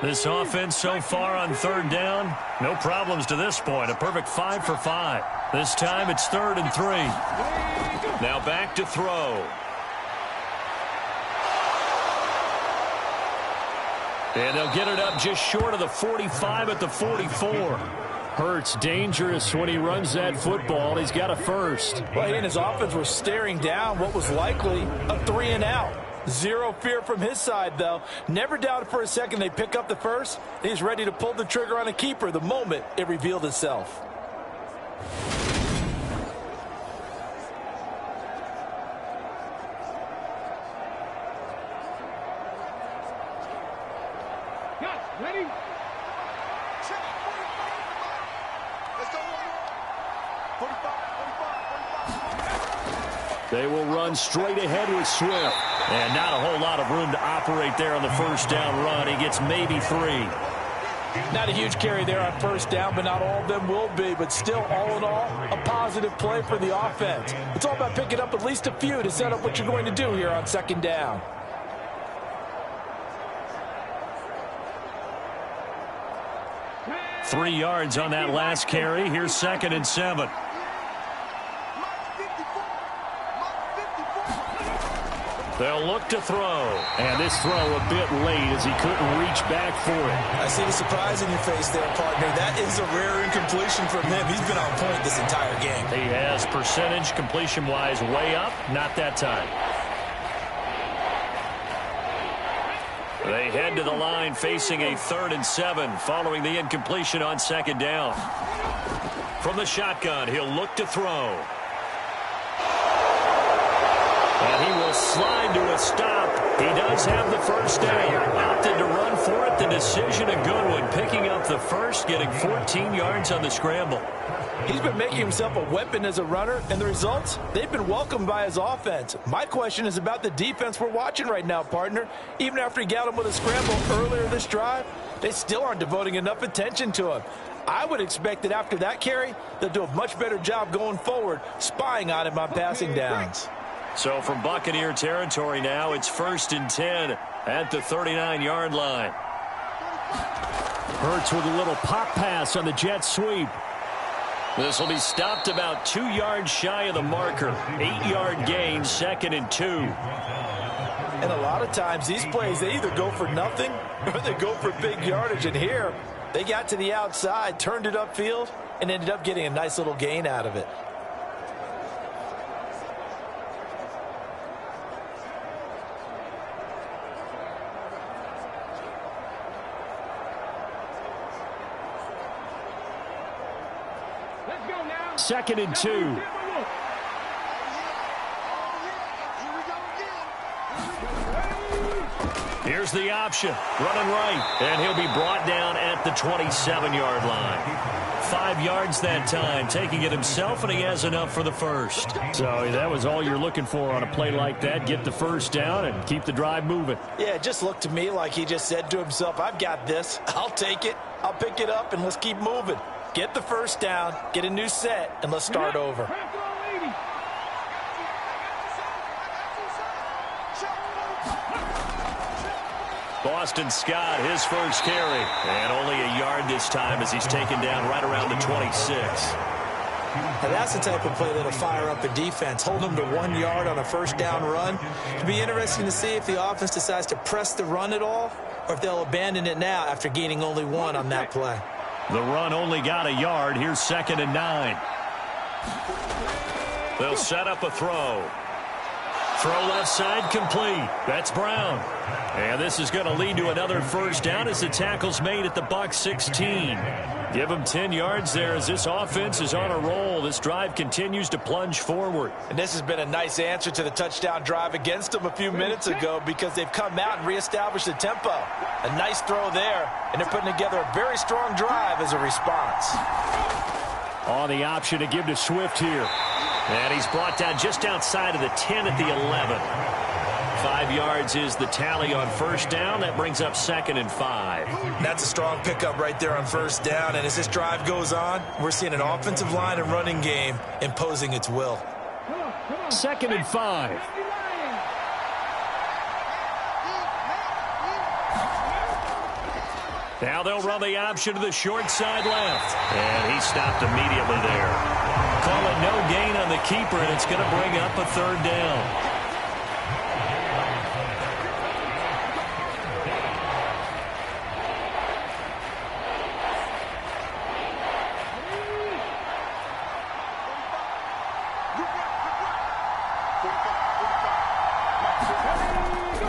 Speaker 1: This offense so far on third down, no problems to this point. A perfect 5 for 5. This time it's 3rd and 3. Now back to throw. And they'll get it up just short of the 45 at the 44. Hurts dangerous when he runs that football. He's got a first.
Speaker 2: Well, he and his offense were staring down what was likely a 3 and out. Zero fear from his side, though. Never doubted for a second they pick up the first. He's ready to pull the trigger on a keeper the moment it revealed itself.
Speaker 4: Ready?
Speaker 3: They will run straight ahead with Swift.
Speaker 1: And not a whole lot of room to operate there on the first down run. He gets maybe 3.
Speaker 2: Not a huge carry there on first down, but not all of them will be. But still, all in all, a positive play for the offense. It's all about picking up at least a few to set up what you're going to do here on second down.
Speaker 1: Three yards on that last carry. Here's 2nd and 7. They'll look to throw.
Speaker 3: And this throw a bit late as he couldn't reach back for it.
Speaker 5: I see the surprise in your face there, partner. That is a rare incompletion from him. He's been on point this entire game.
Speaker 1: He has percentage completion-wise way up. Not that time. They head to the line facing a 3rd and 7 following the incompletion on second down. From the shotgun, he'll look to throw. And he will slide to a stop. He does have the first down. Opted to run for it. The decision a good one. Picking up the first, getting 14 yards on the scramble.
Speaker 2: He's been making himself a weapon as a runner, and the results, they've been welcomed by his offense. My question is about the defense we're watching right now, partner. Even after he got him with a scramble earlier this drive, they still aren't devoting enough attention to him. I would expect that after that carry, they'll do a much better job going forward, spying on him on passing downs.
Speaker 1: So from Buccaneer territory now, it's 1st and 10 at the 39-yard line.
Speaker 3: Hurts with a little pop pass on the jet sweep.
Speaker 1: This will be stopped about 2 yards shy of the marker. 8-yard gain, 2nd and 2.
Speaker 2: And a lot of times these plays, they either go for nothing or they go for big yardage. And here, they got to the outside, turned it upfield, and ended up getting a nice little gain out of it.
Speaker 4: Let's go now.
Speaker 3: 2nd and 2.
Speaker 1: Here's the option, running right, and he'll be brought down at the 27-yard line. 5 yards that time, taking it himself, and he has enough for the first.
Speaker 3: So that was all you're looking for on a play like that. Get the first down and keep the drive moving.
Speaker 2: Yeah, it just looked to me like he just said to himself, I've got this. I'll take it. I'll pick it up, and let's keep moving. Get the first down, get a new set, and let's start over.
Speaker 1: Boston Scott, his first carry, and only a yard this time as he's taken down right around the 26.
Speaker 5: Now that's the type of play that'll fire up a defense. Hold them to 1 yard on a first down run. It'll be interesting to see if the offense decides to press the run at all or if they'll abandon it now after gaining only 1 on that play.
Speaker 1: The run only got a yard. Here's 2nd and 9. They'll set up a throw. Throw left side complete. That's Brown. And this is going to lead to another first down as the tackle's made at the Bucs 16. Give them 10 yards there as this offense is on a roll. This drive continues to plunge forward.
Speaker 2: And this has been a nice answer to the touchdown drive against them a few minutes ago because they've come out and reestablished the tempo. A nice throw there, and they're putting together a very strong drive as a response.
Speaker 3: On the option to give to Swift here.
Speaker 1: And he's brought down just outside of the 10 at the 11. 5 yards is the tally on first down. That brings up 2nd and 5.
Speaker 5: That's a strong pickup right there on first down. And as this drive goes on, we're seeing an offensive line and running game imposing its will.
Speaker 3: 2nd and 5. Now they'll run the option to the short side left. And he stopped immediately there. Call it no gain on the keeper, and it's going to bring up a third down.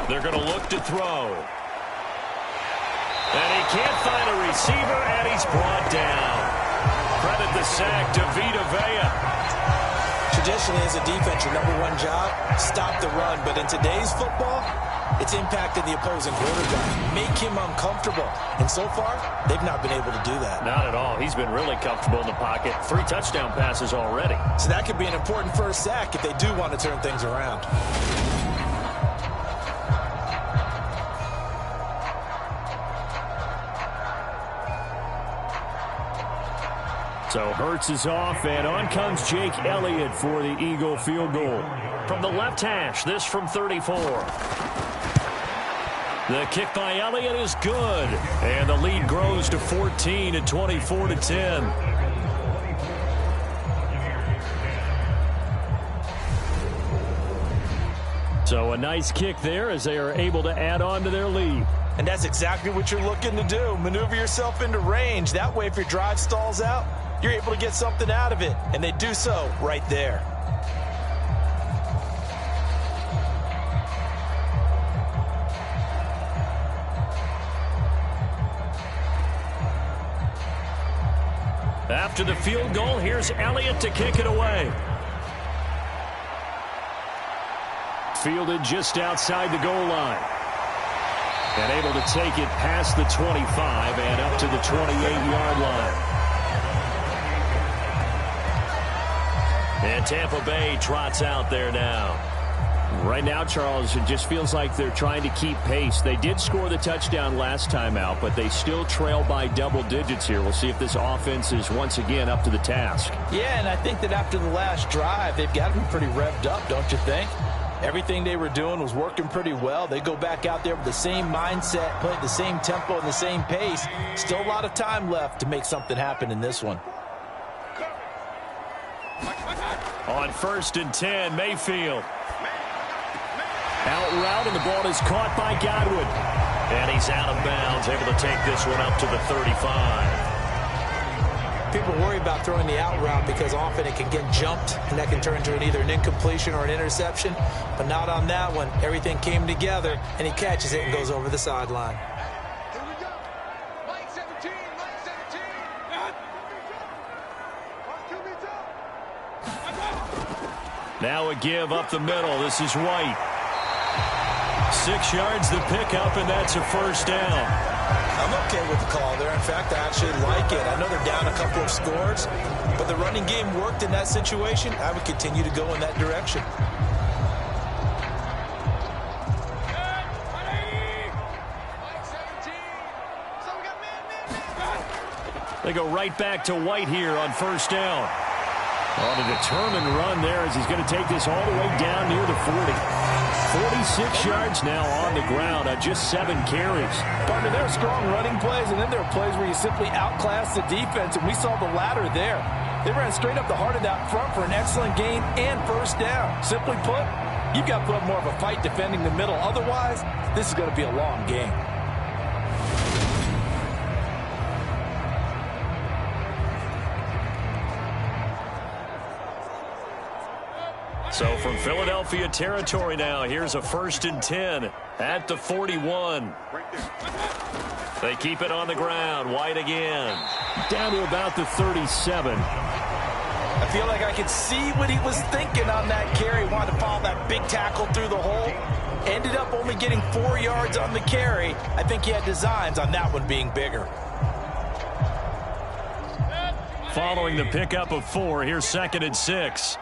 Speaker 3: They're going to look to throw. And he can't find a receiver, and he's brought down. Credit the sack to Vita Vea.
Speaker 5: Traditionally, as a defense, your #1 job, stop the run. But in today's football, it's impacted the opposing quarterback. Make him uncomfortable. And so far, they've not been able to do that.
Speaker 3: Not at all. He's been really comfortable in the pocket. 3 touchdown passes already.
Speaker 5: So that could be an important first sack if they do want to turn things around.
Speaker 3: So Hurts is off, and on comes Jake Elliott for the Eagle field goal. From the left hash, this from 34. The kick by Elliott is good, and the lead grows to 14 at 24-10. So a nice kick there as they are able to add on to their lead.
Speaker 2: And that's exactly what you're looking to do. Maneuver yourself into range. That way, if your drive stalls out, you're able to get something out of it. And they do so right there.
Speaker 3: After the field goal, here's Elliott to kick it away. Fielded just outside the goal line. And able to take it past the 25 and up to the 28-yard line. And Tampa Bay trots out there now. Right now, Charles, it just feels like they're trying to keep pace. They did score the touchdown last time out, but they still trail by double digits here. We'll see if this offense is once again up to the task.
Speaker 2: Yeah, and I think that after the last drive, they've got to be pretty revved up, don't you think? Everything they were doing was working pretty well. They go back out there with the same mindset, play at the same tempo and the same pace. Still a lot of time left to make something happen in this one.
Speaker 3: On 1st and 10, Mayfield. Out route, and the ball is caught by Godwin. And he's out of bounds, able to take this one up to the 35.
Speaker 5: People worry about throwing the out route because often it can get jumped, and that can turn into either an incompletion or an interception. But not on that one. Everything came together, and he catches it and goes over the sideline.
Speaker 4: Here we go. Line 17, line 17.
Speaker 3: Now a give up the middle. This is White. 6 yards the pickup, and that's a first down.
Speaker 5: I'm okay with the call there. In fact, I actually like it. I know they're down a couple of scores, but the running game worked in that situation. I would continue to go in that direction.
Speaker 3: They go right back to White here on first down. On a determined run there as he's going to take this all the way down near the 40. 46 yards now on the ground on just 7 carries.
Speaker 2: Partner, there are strong running plays, and then there are plays where you simply outclass the defense, and we saw the latter there. They ran straight up the heart of that front for an excellent gain and first down. Simply put, you've got to put up more of a fight defending the middle. Otherwise, this is going to be a long game.
Speaker 3: So from Philadelphia territory now, here's a 1st and 10 at the 41. They keep it on the ground. White again. Down to about the 37.
Speaker 2: I feel like I could see what he was thinking on that carry. Wanted to follow that big tackle through the hole. Ended up only getting 4 yards on the carry. I think he had designs on that one being bigger.
Speaker 3: Following the pickup of 4, here's 2nd and 6.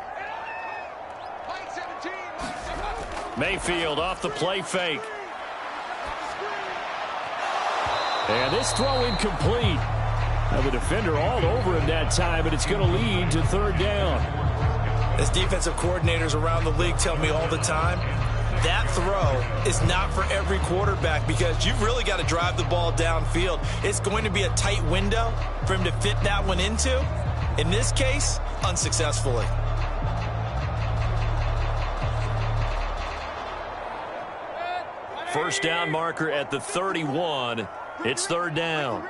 Speaker 3: Mayfield off the play fake. And this throw incomplete. Now the defender all over him that time, but it's going to lead to 3rd down.
Speaker 5: As defensive coordinators around the league tell me all the time, that throw is not for every quarterback because you've really got to drive the ball downfield. It's going to be a tight window for him to fit that one into. In this case, unsuccessfully.
Speaker 1: First down marker at the 31. It's third down.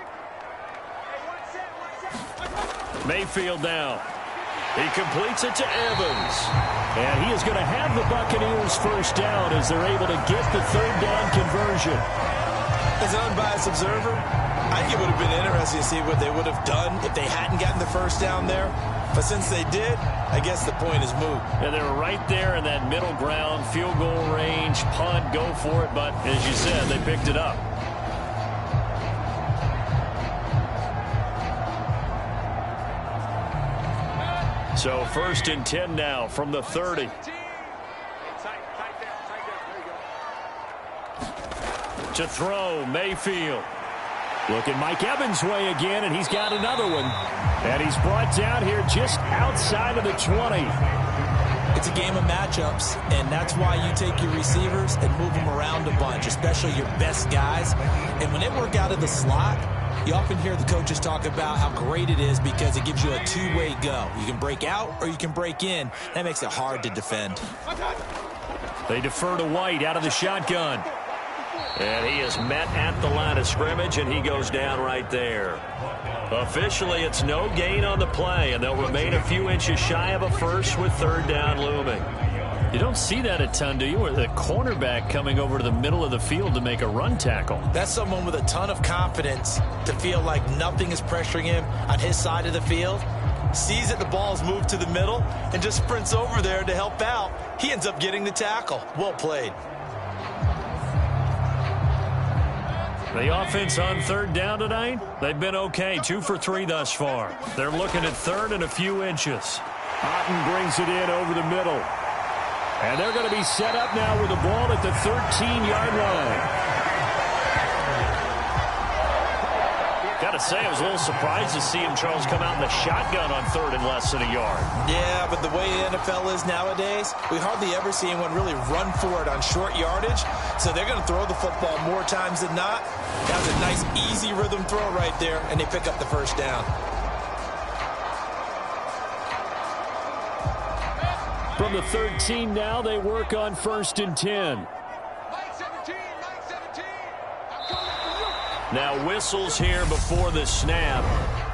Speaker 1: Mayfield now. He completes it to Evans.
Speaker 3: And he is going to have the Buccaneers first down as they're able to get the third down conversion.
Speaker 5: As an unbiased observer, I think it would have been interesting to see what they would have done if they hadn't gotten the first down there. But since they did, I guess the point is moot.
Speaker 1: And they were right there in that middle ground, field goal range, punt, go for it. But as you said, they picked it up. So first and 10 now from the 30. To throw, Mayfield.
Speaker 3: Looking Mike Evans' way again, and he's got another one. And he's brought down here just outside of the 20.
Speaker 5: It's a game of matchups, and that's why you take your receivers and move them around a bunch, especially your best guys. And when they work out of the slot, you often hear the coaches talk about how great it is because it gives you a two-way go. You can break out or you can break in. That makes it hard to defend.
Speaker 1: They defer to White out of the shotgun. And he is met at the line of scrimmage, and he goes down right there. Officially, it's no gain on the play, and they'll remain a few inches shy of a first with third down looming.
Speaker 3: You don't see that a ton, do you? Where the cornerback coming over to the middle of the field to make a run tackle.
Speaker 5: That's someone with a ton of confidence to feel like nothing is pressuring him on his side of the field. Sees that the ball is moved to the middle and just sprints over there to help out. He ends up getting the tackle. Well played.
Speaker 1: The offense on third down tonight, they've been okay, 2 for 3 thus far. They're looking at third and a few inches.
Speaker 3: Otten brings it in over the middle. And they're going to be set up now with the ball at the 13-yard line.
Speaker 1: Got to say, I was a little surprised to see him, Charles, come out in the shotgun on third and less than a yard.
Speaker 5: Yeah, but the way the NFL is nowadays, we hardly ever see anyone really run for it on short yardage. So they're going to throw the football more times than not. That was a nice, easy rhythm throw right there, and they pick up the first down.
Speaker 3: From the 13 now, they work on first and 10.
Speaker 1: Now whistles here before the snap.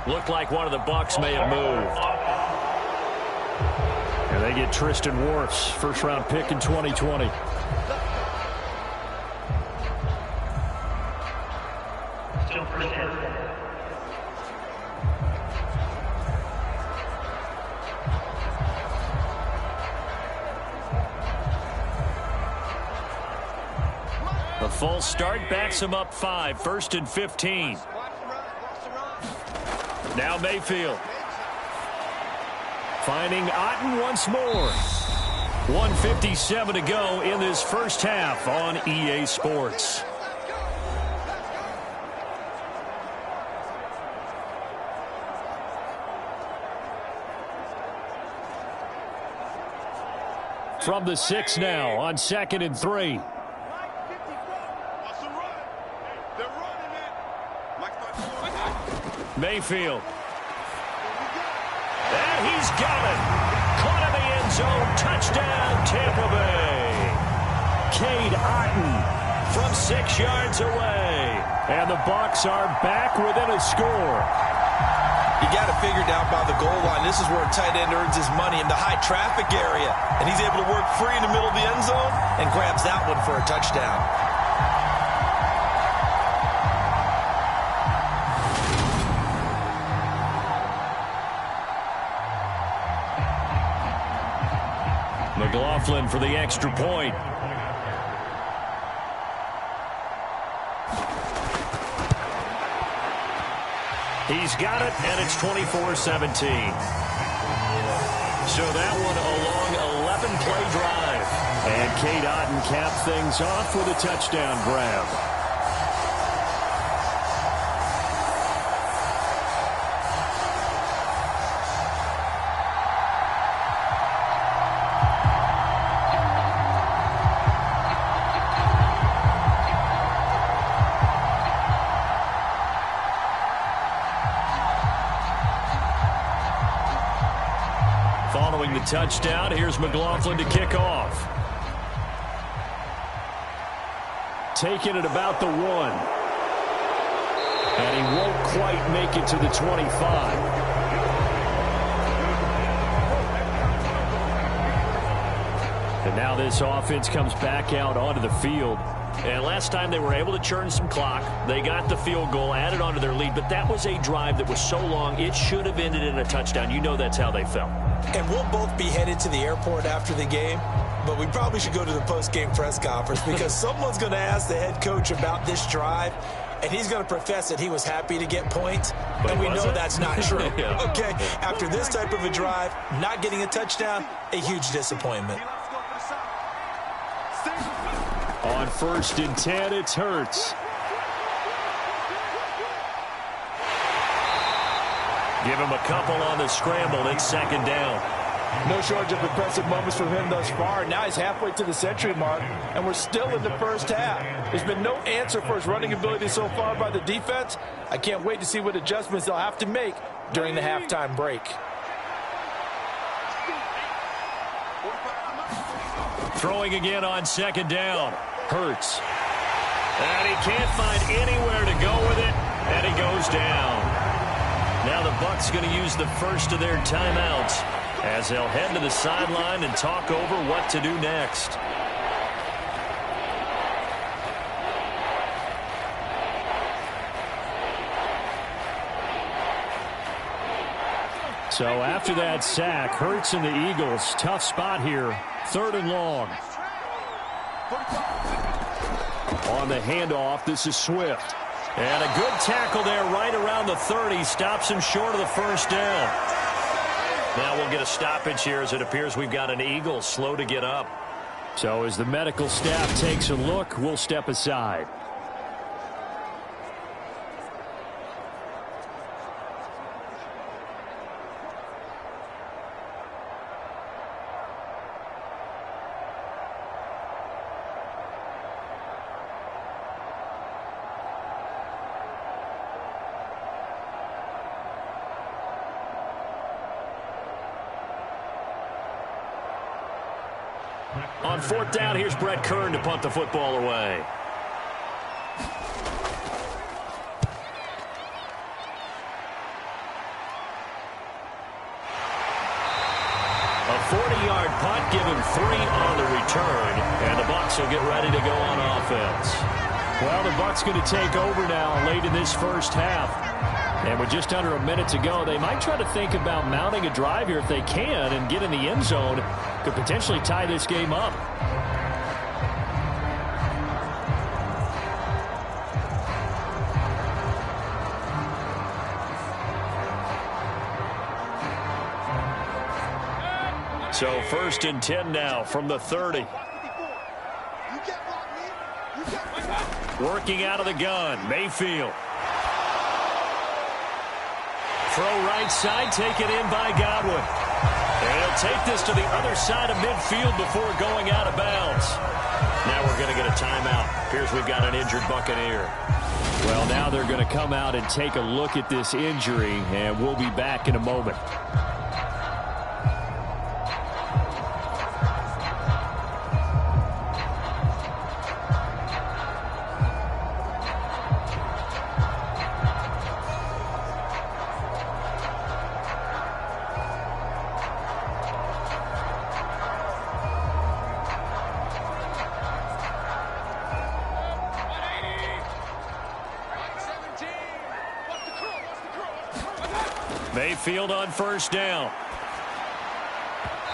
Speaker 1: Looked like one of the Bucs may have moved.
Speaker 3: And they get Tristan Wirfs, first-round pick in 2020.
Speaker 1: The false start backs him up 5, first and 15. Now Mayfield.
Speaker 3: Finding Otten once more.
Speaker 1: 1:57 to go in this first half on EA Sports.
Speaker 3: From the 6 now on second and 3.
Speaker 1: Mayfield. And he's got it. Caught in the end zone. Touchdown, Tampa Bay.
Speaker 3: Cade Otten
Speaker 1: from 6 yards away.
Speaker 3: And the Bucs are back within a score.
Speaker 5: You got to figure down by the goal line. This is where a tight end earns his money in the high traffic area. And he's able to work free in the middle of the end zone and grabs that one for a touchdown.
Speaker 1: McLaughlin for the extra point. He's got it, and it's 24-17. So that one a long 11-play drive.
Speaker 3: And Cade Otten capped things off with a touchdown grab. Following the touchdown, here's McLaughlin to kick off. Taking it about the 1. And he won't quite make it to the 25. And now this offense comes back out onto the field. And last time they were able to churn some clock. They got the field goal, added onto their lead. But that was a drive that was so long, it should have ended in a touchdown. You know that's how they felt.
Speaker 5: And we'll both be headed to the airport after the game. But we probably should go to the post-game press conference because someone's going to ask the head coach about this drive. And he's going to profess that he was happy to get points. But we know that's not true.
Speaker 3: Yeah.
Speaker 5: Okay, after this type of a drive, not getting a touchdown, a huge disappointment.
Speaker 3: On 1st and 10, it's Hurts. Give him a couple on the scramble. It's 2nd down.
Speaker 2: No shortage of impressive moments from him thus far. Now he's halfway to the century mark, and we're still in the first half. There's been no answer for his running ability so far by the defense. I can't wait to see what adjustments they'll have to make during the halftime break.
Speaker 3: Throwing again on 2nd down. Hurts. And he can't find anywhere to go with it, and he goes down. Now the Bucs going to use the first of their timeouts as they'll head to the sideline and talk over what to do next. So after that sack, Hurts and the Eagles, tough spot here, 3rd and long. On the handoff, this is Swift. And a good tackle there right around the 30. Stops him short of the 1st down. Now we'll get a stoppage here as it appears we've got an Eagle slow to get up. So as the medical staff takes a look, we'll step aside. On 4th down, here's Brett Kern to punt the football away. A 40-yard punt, give him 3 on the return, and the Bucs will get ready to go on offense. Well, the Bucs going to take over now late in this first half. And with just under a minute to go, they might try to think about mounting a drive here if they can and get in the end zone. Could potentially tie this game up. So 1st and 10 now from the 30. Working out of the gun, Mayfield. Throw right side, taken in by Godwin. And he'll take this to the other side of midfield before going out of bounds. Now we're going to get a timeout. Appears we've got an injured Buccaneer. Well, now they're going to come out and take a look at this injury, and we'll be back in a moment. Mayfield on 1st down.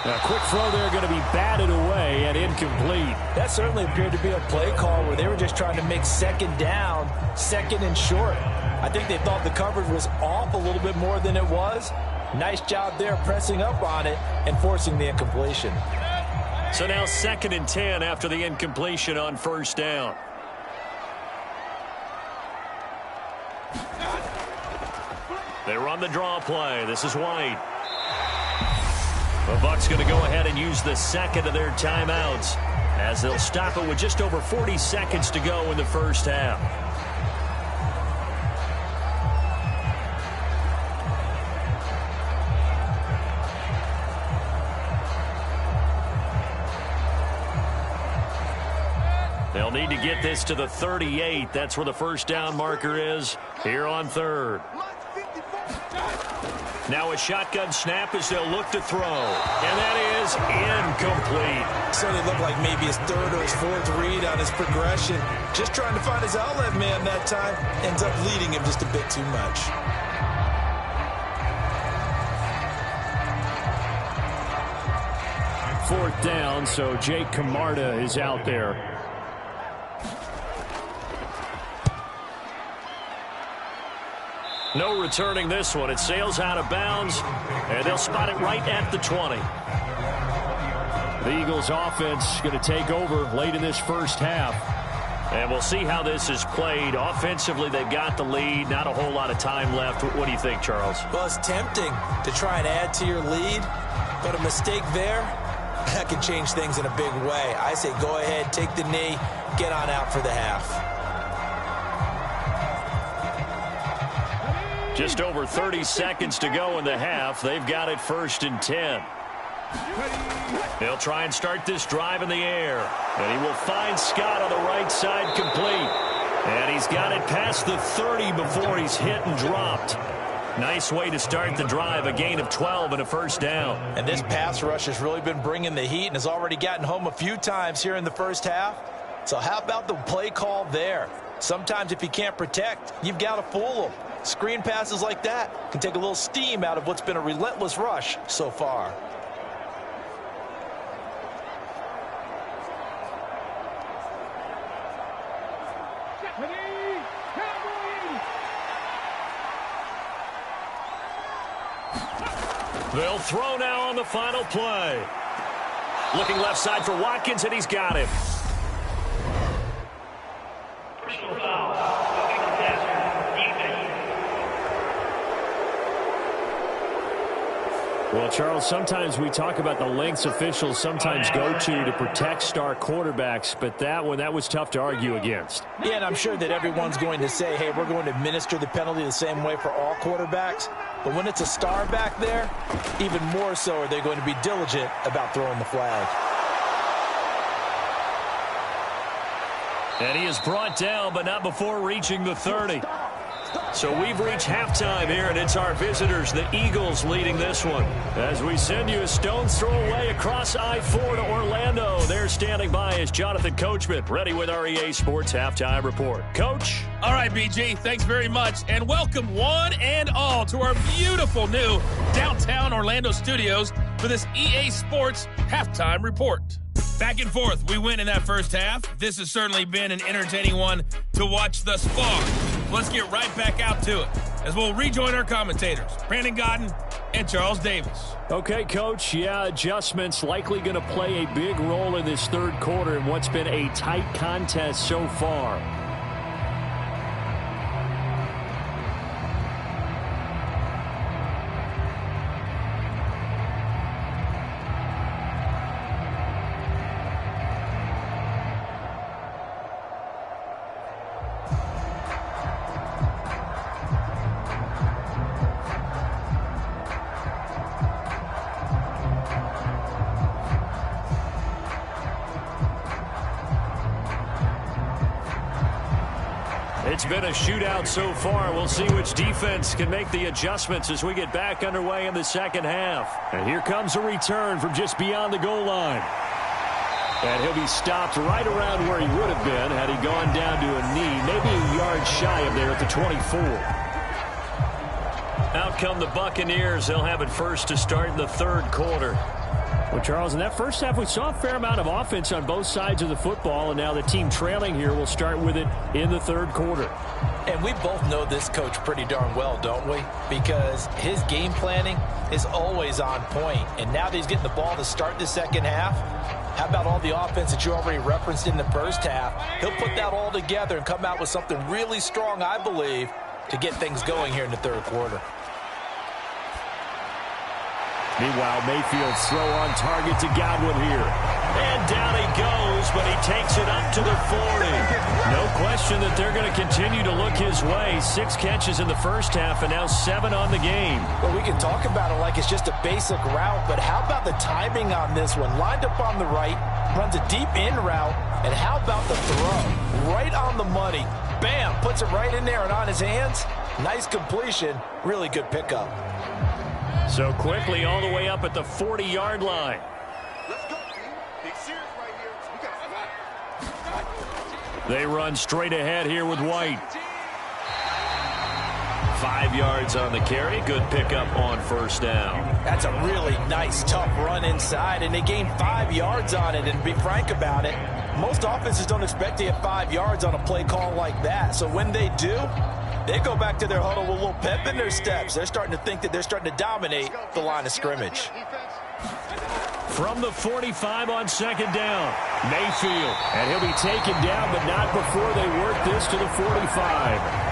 Speaker 3: A quick throw there going to be batted away and incomplete.
Speaker 2: That certainly appeared to be a play call where they were just trying to make 2nd down, 2nd and short. I think they thought the coverage was off a little bit more than it was. Nice job there pressing up on it and forcing the incompletion.
Speaker 3: So now 2nd and 10 after the incompletion on 1st down. They run the draw play. This is White. The Bucs going to go ahead and use the 2nd of their timeouts as they'll stop it with just over 40 seconds to go in the first half.
Speaker 1: They'll need to get this to the 38. That's where the first down marker is here on third. Now a shotgun snap as they'll look to throw. And that is incomplete.
Speaker 5: Certainly looked like maybe his third or his fourth read on his progression. Just trying to find his outlet man that time. Ends up leading him just a bit too much.
Speaker 3: Fourth down, so Jake Camarda is out there.
Speaker 1: No returning this one. It sails out of bounds, and they'll spot it right at the 20.
Speaker 3: The Eagles offense going to take over late in this first half.
Speaker 1: And we'll see how this is played. Offensively, they've got the lead. Not a whole lot of time left. What do you think, Charles?
Speaker 5: Well, it's tempting to try and add to your lead, but a mistake there, that can change things in a big way. I say go ahead, take the knee, get on out for the half.
Speaker 1: Just over 30 seconds to go in the half. They've got it 1st and 10. They'll try and start this drive in the air. And he will find Scott on the right side complete. And he's got it past the 30 before he's hit and dropped. Nice way to start the drive. A gain of 12 and a first down.
Speaker 5: And this pass rush has really been bringing the heat and has already gotten home a few times here in the first half. So how about the play call there? Sometimes if you can't protect, you've got to fool them. Screen passes like that can take a little steam out of what's been a relentless rush so far.
Speaker 1: They'll throw now on the final play. Looking left side for Watkins, and he's got him.
Speaker 6: Personal foul.
Speaker 3: Well, Charles, sometimes we talk about the lengths officials sometimes go to protect star quarterbacks, but that was tough to argue against.
Speaker 2: Yeah, and I'm sure that everyone's going to say, hey, we're going to administer the penalty the same way for all quarterbacks. But when it's a star back there, even more so are they going to be diligent about throwing the flag.
Speaker 1: And he is brought down, but not before reaching the 30. So we've reached halftime here, and it's our visitors, the Eagles, leading this one. As we send you a stone's throw away across I-4 to Orlando. There standing by is Jonathan Coachman, ready with our EA Sports Halftime Report. Coach?
Speaker 7: All right, BG, thanks very much, and welcome one and all to our beautiful new downtown Orlando studios for this EA Sports Halftime Report. Back and forth, we win in that first half. This has certainly been an entertaining one to watch thus far. Let's get right back out to it as we'll rejoin our commentators, Brandon Godden and Charles Davis.
Speaker 3: Okay, Coach, adjustments likely going to play a big role in this third quarter in what's been a tight contest so far.
Speaker 1: It's been a shootout so far. We'll see which defense can make the adjustments as we get back underway in the second half.
Speaker 3: And here comes a return from just beyond the goal line. And he'll be stopped right around where he would have been had he gone down to a knee, maybe a yard shy of there at the 24.
Speaker 1: Out come the Buccaneers. They'll have it first to start in the third quarter.
Speaker 3: Well, Charles, in that first half, we saw a fair amount of offense on both sides of the football, and now the team trailing here will start with it in the third quarter.
Speaker 2: And we both know this coach pretty darn well, don't we? Because his game planning is always on point. And now that he's getting the ball to start the second half, how about all the offense that you already referenced in the first half? He'll put that all together and come out with something really strong, I believe, to get things going here in the third quarter.
Speaker 3: Meanwhile, Mayfield's throw on target to Godwin here. And down he goes, but he takes it up to the 40. No question that they're going to continue to look his way. 6 catches in the first half and now 7 on the game.
Speaker 2: Well, we can talk about it like it's just a basic route, but how about the timing on this one? Lined up on the right, runs a deep in route, and how about the throw? Right on the money. Bam, puts it right in there and on his hands. Nice completion. Really good pickup.
Speaker 3: So quickly all the way up at the 40-yard line.
Speaker 4: Let's go, team. Big series right here. We got
Speaker 3: They run straight ahead here with White. 5 yards on the carry. Good pickup on first down.
Speaker 2: That's a really nice, tough run inside, and they gained 5 yards on it. And to be frank about it, most offenses don't expect to get 5 yards on a play call like that. So when they do, they go back to their huddle with a little pep in their steps. They're starting to think that they're starting to dominate the line of scrimmage.
Speaker 3: From the 45 on second down, Mayfield. And he'll be taken down, but not before they work this to the 45.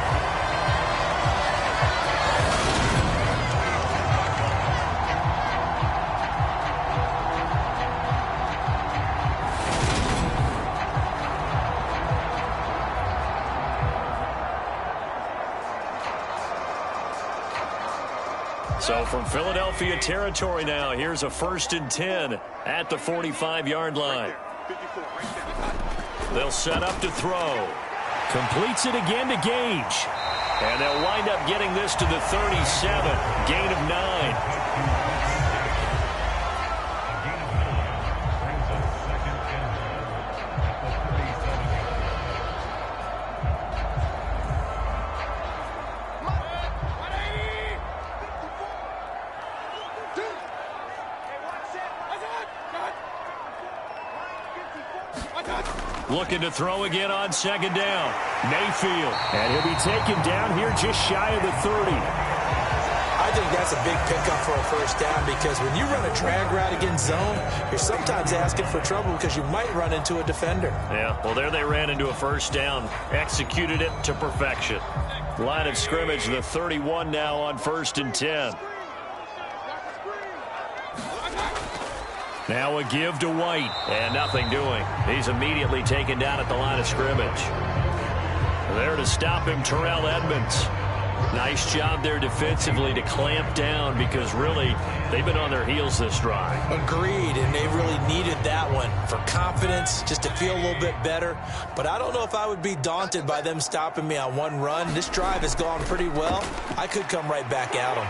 Speaker 3: So from Philadelphia territory now, here's a 1st and 10 at the 45-yard line. They'll set up to throw. Completes it again to Gage. And they'll wind up getting this to the 37. Gain of 9. Looking to throw again on second down. Mayfield. And he'll be taken down here just shy of the 30.
Speaker 2: I think that's a big pickup for a first down because when you run a drag route against zone, you're sometimes asking for trouble because you might run into a defender.
Speaker 3: Yeah, well, there they ran into a first down. Executed it to perfection. Line of scrimmage, the 31 now on 1st and 10. Now a give to White, and nothing doing. He's immediately taken down at the line of scrimmage. There to stop him, Terrell Edmonds. Nice job there defensively to clamp down because really they've been on their heels this drive.
Speaker 2: Agreed, and they really needed that one for confidence, just to feel a little bit better. But I don't know if I would be daunted by them stopping me on one run. This drive has gone pretty well. I could come right back at them.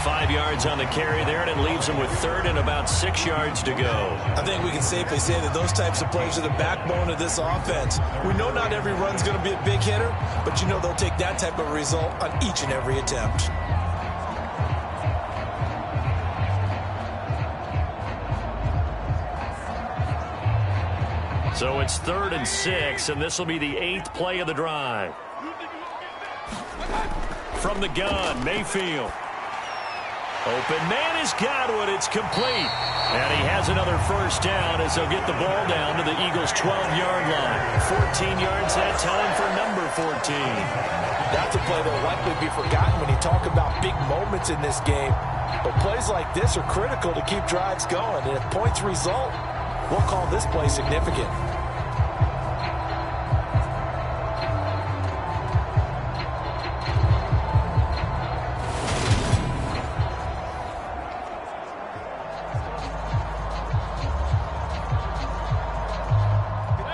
Speaker 3: 5 yards on the carry there, and it leaves them with 3rd and about 6 yards to go.
Speaker 2: I think we can safely say that those types of plays are the backbone of this offense. We know not every run's going to be a big hitter, but you know they'll take that type of result on each and every attempt.
Speaker 3: So it's 3rd and 6, and this will be the 8th play of the drive. From the gun, Mayfield. Open man is Godwin. It's complete. And he has another first down as they'll get the ball down to the Eagles' 12-yard line. 14 yards that time for number 14.
Speaker 2: That's a play that will likely be forgotten when you talk about big moments in this game. But plays like this are critical to keep drives going. And if points result, we'll call this play significant.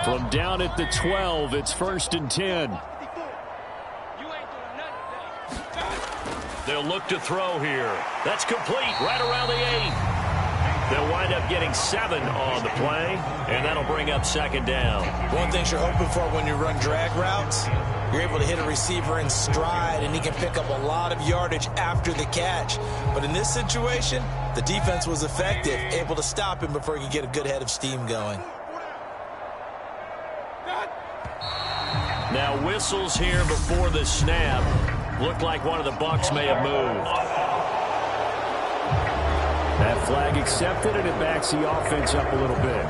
Speaker 3: From down at the 12, it's 1st and 10. They'll look to throw here. That's complete right around the 8. They'll wind up getting 7 on the play, and that'll bring up 2nd down.
Speaker 2: One thing you're hoping for when you run drag routes, you're able to hit a receiver in stride, and he can pick up a lot of yardage after the catch. But in this situation, the defense was effective, able to stop him before he could get a good head of steam going.
Speaker 3: Now whistles here before the snap. Looked like one of the Bucs may have moved. That flag accepted, and it backs the offense up a little bit.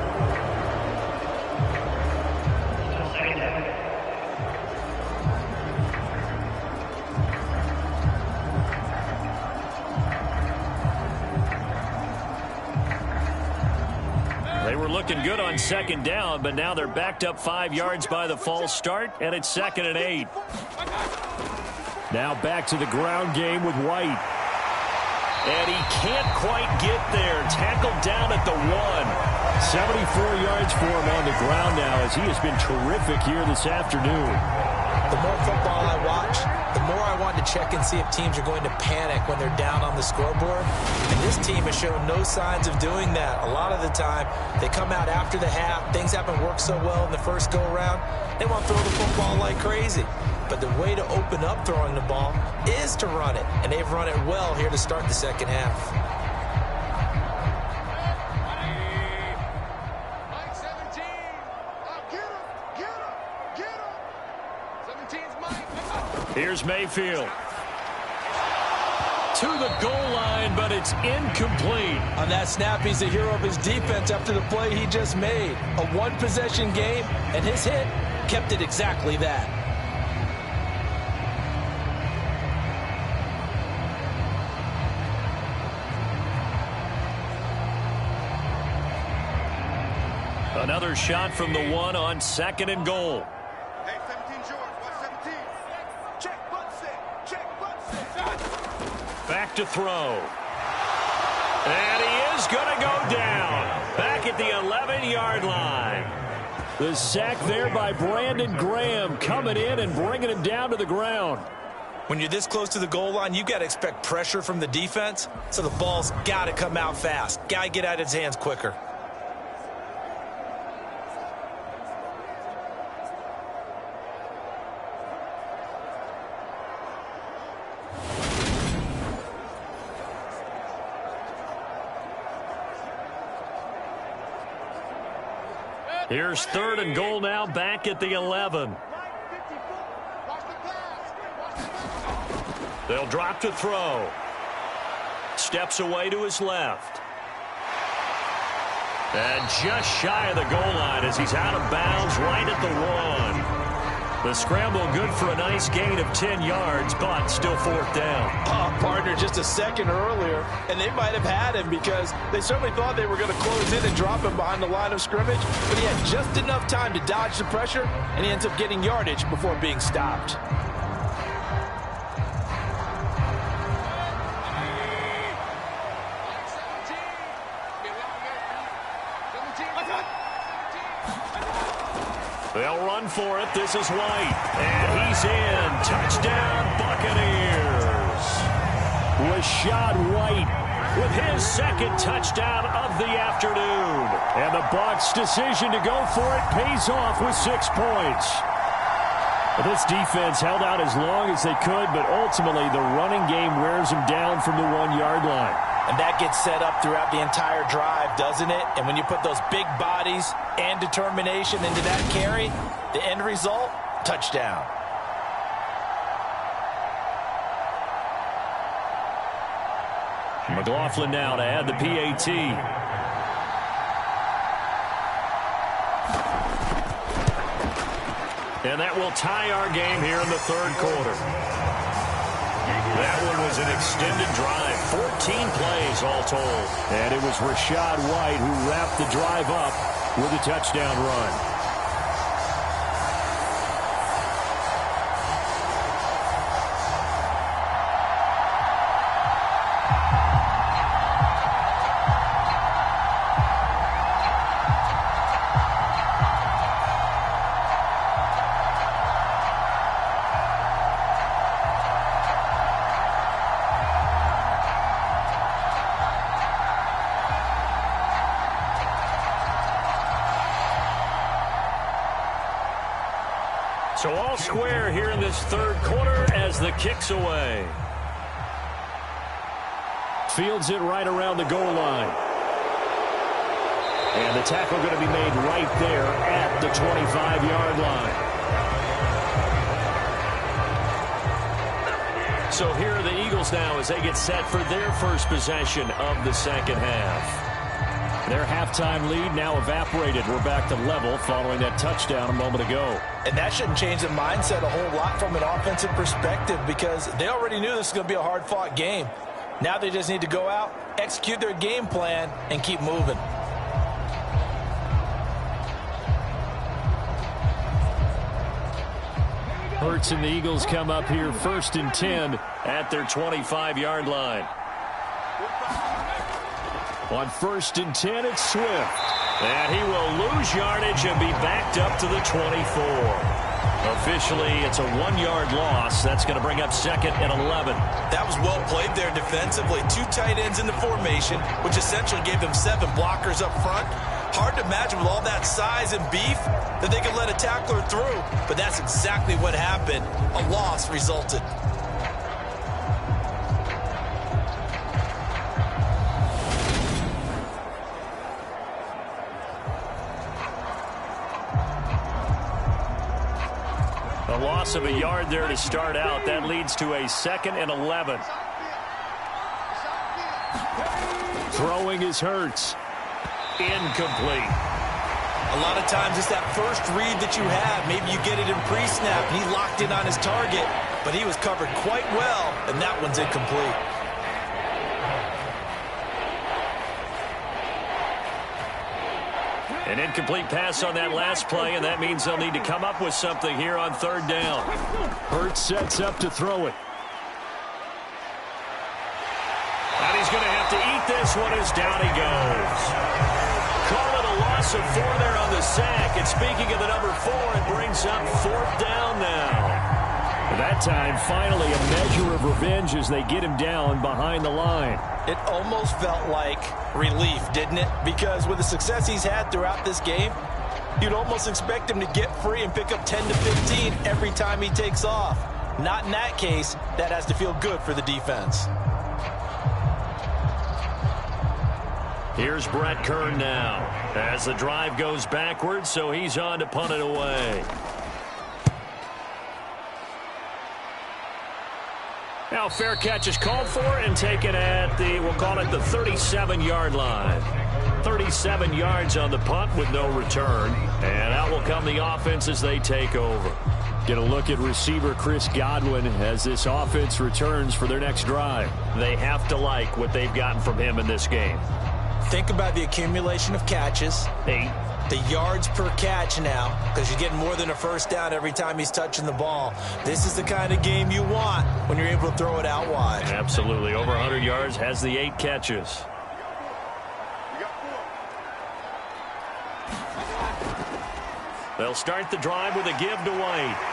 Speaker 3: looking good on second down, but now they're backed up 5 yards by the false start, and it's 2nd and 8. Now back to the ground game with White. And he can't quite get there. Tackled down at the 1. 74 yards for him on the ground now as he has been terrific here this afternoon.
Speaker 5: The more football I watch, the more I want to check and see if teams are going to panic when they're down on the scoreboard. And this team has shown no signs of doing that. A lot of the time, they come out after the half. Things haven't worked so well in the first go-around. They want to throw the football like crazy. But the way to open up throwing the ball is to run it. And they've run it well here to start the second half.
Speaker 3: Here's Mayfield. To the goal line, but it's incomplete.
Speaker 2: On that snap, he's the hero of his defense after the play he just made. A one-possession game, and his hit kept it exactly that.
Speaker 3: Another shot from the 1 on 2nd and goal.
Speaker 4: Hey, 17 George, watch 17. Check, butt set. Check, butt set.
Speaker 3: Back to throw. And he is going to go down. Back at the 11-yard line. The sack there by Brandon Graham coming in and bringing him down to the ground.
Speaker 5: When you're this close to the goal line, you got to expect pressure from the defense. So the ball's got to come out fast. Got to get out of his hands quicker.
Speaker 3: Here's 3rd and goal now, back at the 11. They'll drop to throw. Steps away to his left. And just shy of the goal line as he's out of bounds right at the 1. The scramble good for a nice gain of 10 yards, but still 4th down.
Speaker 2: Partner, just a second earlier, and they might have had him because they certainly thought they were going to close in and drop him behind the line of scrimmage, but he had just enough time to dodge the pressure, and he ends up getting yardage before being stopped.
Speaker 3: They'll run for it. This is White. And he's in. Touchdown, Buccaneers. Rashad White with his 2nd touchdown of the afternoon. And the Bucs' decision to go for it pays off with 6 points. This defense held out as long as they could, but ultimately the running game wears them down from the 1-yard line.
Speaker 2: And that gets set up throughout the entire drive, doesn't it? And when you put those big bodies and determination into that carry, the end result, touchdown.
Speaker 3: McLaughlin now to add the PAT. And that will tie our game here in the 3rd quarter. That one was an extended drive. 14 plays all told. And it was Rashad White who wrapped the drive up with a touchdown run. So all square here in this 3rd quarter as the kick's away. Fields it right around the goal line. And the tackle going to be made right there at the 25-yard line. So here are the Eagles now as they get set for their first possession of the second half. Their halftime lead now evaporated. We're back to level following that touchdown a moment ago.
Speaker 2: And that shouldn't change the mindset a whole lot from an offensive perspective because they already knew this was going to be a hard-fought game. Now they just need to go out, execute their game plan, and keep moving.
Speaker 3: Hurts and the Eagles come up here 1st and 10
Speaker 1: at their 25-yard line.
Speaker 3: On 1st and 10, it's Swift.
Speaker 1: And he will lose yardage and be backed up to the 24. Officially, it's a 1-yard loss. That's going to bring up 2nd and 11.
Speaker 5: That was well played there defensively. 2 tight ends in the formation, which essentially gave them 7 blockers up front. Hard to imagine with all that size and beef that they could let a tackler through. But that's exactly what happened. A loss resulted.
Speaker 1: A loss of a yard there to start out. That leads to a 2nd and 11.
Speaker 3: Throwing is Hurts.
Speaker 1: Incomplete.
Speaker 5: A lot of times it's that first read that you have. Maybe you get it in pre-snap and he locked in on his target, but he was covered quite well, and that one's incomplete.
Speaker 1: An incomplete pass on that last play, and that means they'll need to come up with something here on 3rd down.
Speaker 3: Hurts sets up to throw it.
Speaker 1: And he's going to have to eat this one as down he goes. Call it a loss of 4 there on the sack. And speaking of the number 4, it brings up 4th down now.
Speaker 3: That time, finally, a measure of revenge as they get him down behind the line.
Speaker 2: It almost felt like relief, didn't it? Because with the success he's had throughout this game, you'd almost expect him to get free and pick up 10 to 15 every time he takes off. Not in that case. That has to feel good for the defense.
Speaker 1: Here's Brett Kern now as the drive goes backwards, so he's on to punt it away. Now fair catch is called for and taken at the, we'll call it the 37-yard line. 37 yards on the punt with no return. And out will come the offense as they take over.
Speaker 3: Get a look at receiver Chris Godwin as this offense returns for their next drive.
Speaker 1: They have to like what they've gotten from him in this game.
Speaker 5: Think about the accumulation of catches.
Speaker 1: 8.
Speaker 5: The yards per catch now, because you're getting more than a first down every time he's touching the ball. This is the kind of game you want when you're able to throw it out wide.
Speaker 1: Absolutely. Over 100 yards, has the 8 catches. They'll start the drive with a give to White.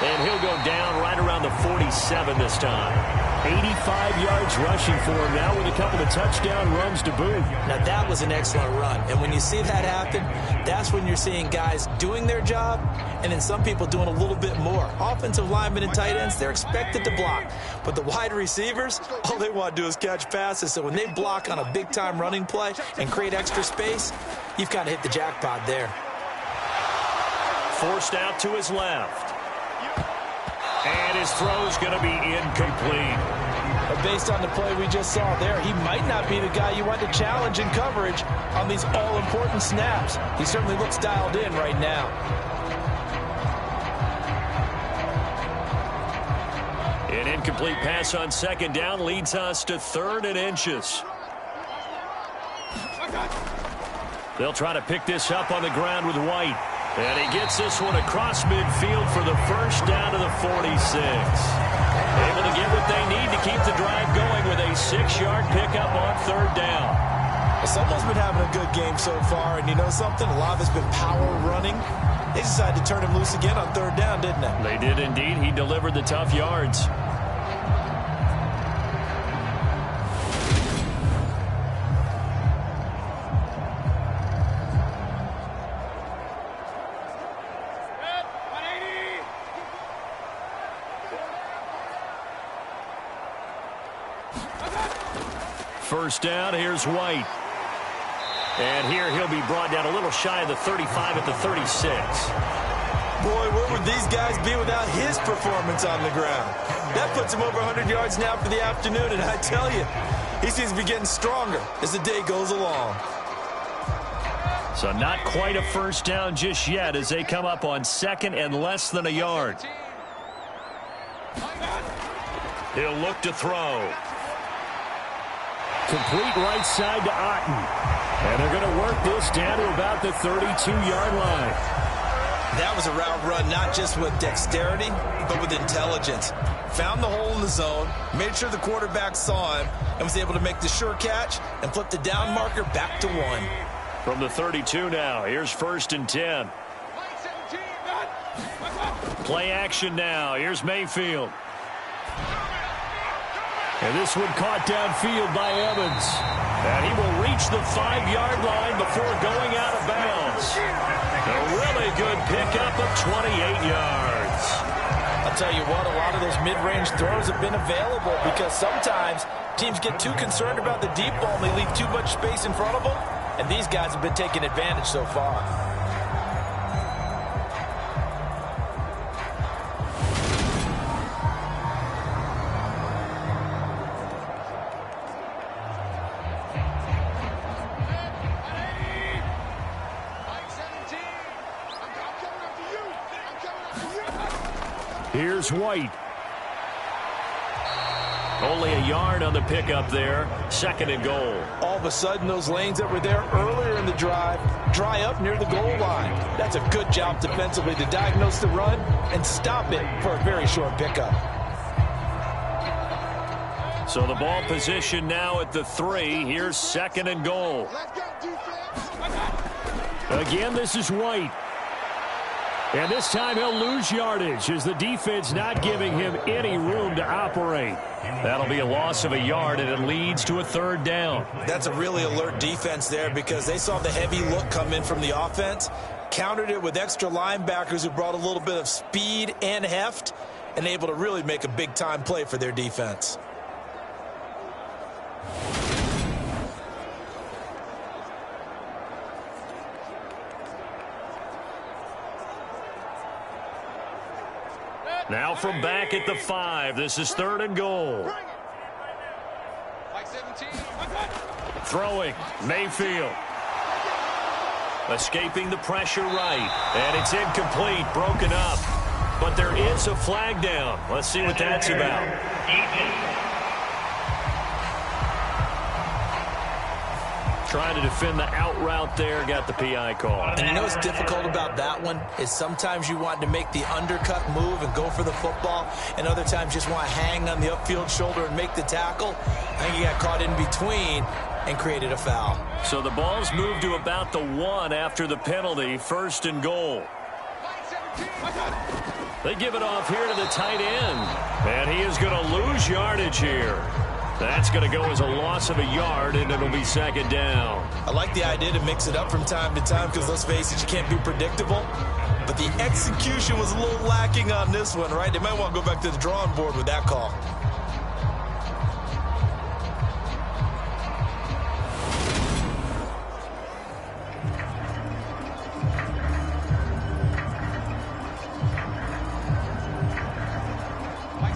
Speaker 1: And he'll go down right around the 47 this time.
Speaker 3: 85 yards rushing for him now with a couple of touchdown runs to boot.
Speaker 5: Now that was an excellent run. And when you see that happen, that's when you're seeing guys doing their job and then some people doing a little bit more. Offensive linemen and tight ends, they're expected to block. But the wide receivers, all they want to do is catch passes. So when they block on a big-time running play and create extra space, you've kind of hit the jackpot there.
Speaker 1: Forced out to his left. And his throw's going to be incomplete.
Speaker 2: But based on the play we just saw there, he might not be the guy you want to challenge in coverage on these all-important snaps. He certainly looks dialed in right now.
Speaker 1: An incomplete pass on 2nd down leads us to 3rd and inches. They'll try to pick this up on the ground with White. And he gets this one across midfield for the first down to the 46. Able to get what they need to keep the drive going with a 6-yard pickup on 3rd down.
Speaker 2: Well, someone's been having a good game so far, and you know something? A lot of it's been power running. They decided to turn him loose again on 3rd down, didn't they?
Speaker 1: They did indeed. He delivered the tough yards. First down, here's White. And here he'll be brought down a little shy of the 35 at the 36.
Speaker 2: Boy, where would these guys be without his performance on the ground? That puts him over 100 yards now for the afternoon, and I tell you, he seems to be getting stronger as the day goes along.
Speaker 1: So not quite a first down just yet as they come up on 2nd and less than a yard. He'll look to throw.
Speaker 3: Complete right side to Otten. And they're going to work this down to about the 32-yard line.
Speaker 5: That was a route run not just with dexterity, but with intelligence. Found the hole in the zone, made sure the quarterback saw him, and was able to make the sure catch and flip the down marker back to 1.
Speaker 1: From the 32 now, here's 1st and 10. Play action now. Here's Mayfield. And this one caught downfield by Evans. And he will reach the 5-yard line before going out of bounds. A really good pickup of 28 yards.
Speaker 2: I'll tell you what, a lot of those mid-range throws have been available because sometimes teams get too concerned about the deep ball and they leave too much space in front of them. And these guys have been taking advantage so far.
Speaker 3: Here's White.
Speaker 1: Only a yard on the pickup there. 2nd and goal.
Speaker 2: All of a sudden, those lanes that were there earlier in the drive dry up near the goal line. That's a good job defensively to diagnose the run and stop it for a very short pickup.
Speaker 1: So the ball position now at the 3. Here's 2nd and goal.
Speaker 3: Again, this is White. And this time he'll lose yardage as the defense not giving him any room to operate.
Speaker 1: That'll be a loss of a yard, and it leads to a 3rd down.
Speaker 5: That's a really alert defense there because they saw the heavy look come in from the offense, countered it with extra linebackers who brought a little bit of speed and heft, and able to really make a big-time play for their defense.
Speaker 1: Now from back at the 5, this is 3rd and goal. Throwing, Mayfield. Escaping the pressure right, and it's incomplete, broken up. But there is a flag down. Let's see what that's about. Trying to defend the out route there, got the PI call.
Speaker 5: And you know what's difficult about that one is sometimes you want to make the undercut move and go for the football, and other times just want to hang on the upfield shoulder and make the tackle. I think he got caught in between and created a foul.
Speaker 1: So the ball's moved to about the 1 after the penalty, 1st and goal. They give it off here to the tight end, and he is going to lose yardage here. That's going to go as a loss of a yard, and it'll be 2nd down.
Speaker 5: I like the idea to mix it up from time to time because, let's face it, you can't be predictable. But the execution was a little lacking on this one, right? They might want to go back to the drawing board with that call.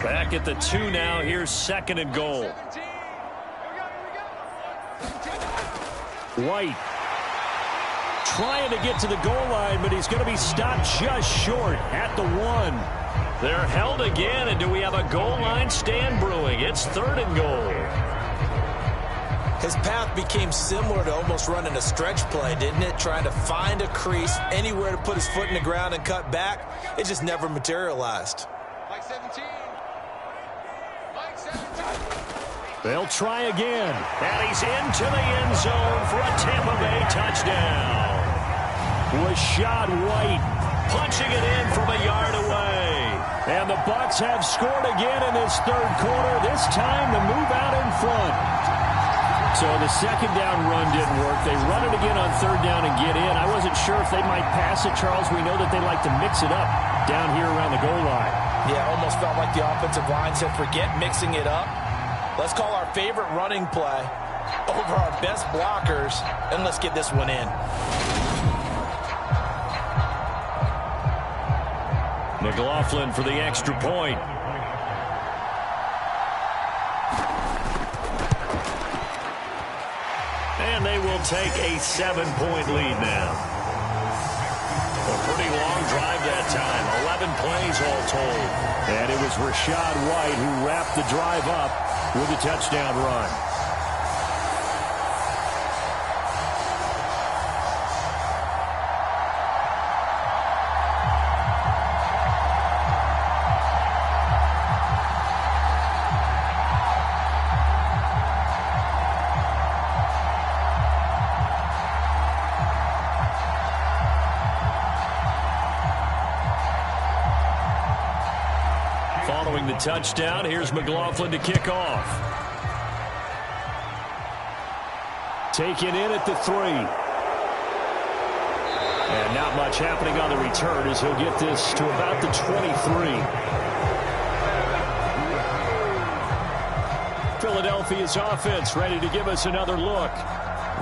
Speaker 1: Back at the 2 now. Here's 2nd and goal.
Speaker 3: White trying to get to the goal line, but he's going to be stopped just short at the 1.
Speaker 1: They're held again, and do we have a goal line stand brewing? It's 3rd and goal.
Speaker 5: His path became similar to almost running a stretch play, didn't it? Trying to find a crease, anywhere to put his foot in the ground and cut back. It just never materialized.
Speaker 4: Mike 17.
Speaker 3: They'll try again.
Speaker 1: And he's into the end zone for a Tampa Bay touchdown.
Speaker 3: Rashad White
Speaker 1: Punching it in from a yard away.
Speaker 3: And the Bucs have scored again in this 3rd quarter, this time to move out in front. So the 2nd down run didn't work. They run it again on 3rd down and get in. I wasn't sure if they might pass it, Charles. We know that they like to mix it up down here around the goal line.
Speaker 2: Yeah, almost felt like the offensive line said, forget mixing it up. Let's call our favorite running play over our best blockers, and let's get this one in.
Speaker 1: McLaughlin for the extra point. And they will take a 7-point lead now. A pretty long drive that time. 11 plays all told.
Speaker 3: And it was Rashad White who wrapped the drive up with a touchdown run. touchdown. Here's McLaughlin to kick off. Taken in at the 3. And not much happening on the return as he'll get this to about the 23. Philadelphia's offense ready to give us another look.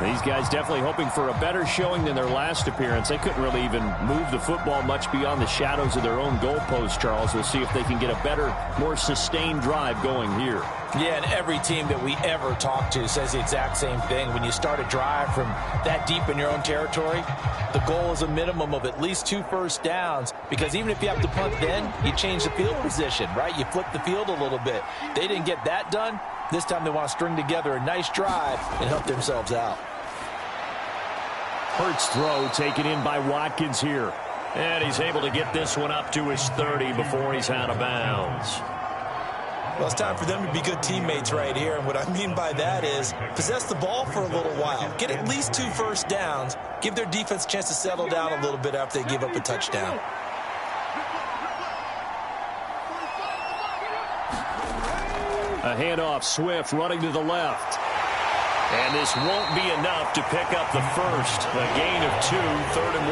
Speaker 3: These guys definitely hoping for a better showing than their last appearance. They couldn't really even move the football much beyond the shadows of their own goalpost, Charles. We'll see if they can get a better, more sustained drive going here.
Speaker 2: Yeah, and every team that we ever talk to says the exact same thing. When you start a drive from that deep in your own territory, the goal is a minimum of at least 2 first downs, because even if you have to punt then, you change the field position, right? You flip the field a little bit. They didn't get that done. This time they want to string together a nice drive and help themselves out.
Speaker 3: Hurts throw taken in by Watkins here. And he's able to get this one up to his 30 before he's out of bounds.
Speaker 5: Well, it's time for them to be good teammates right here. And what I mean by that is possess the ball for a little while. Get at least 2 first downs. Give their defense a chance to settle down a little bit after they give up a touchdown.
Speaker 3: A handoff, Swift running to the left. And this won't be enough to pick up the first. A gain of 2, 3rd and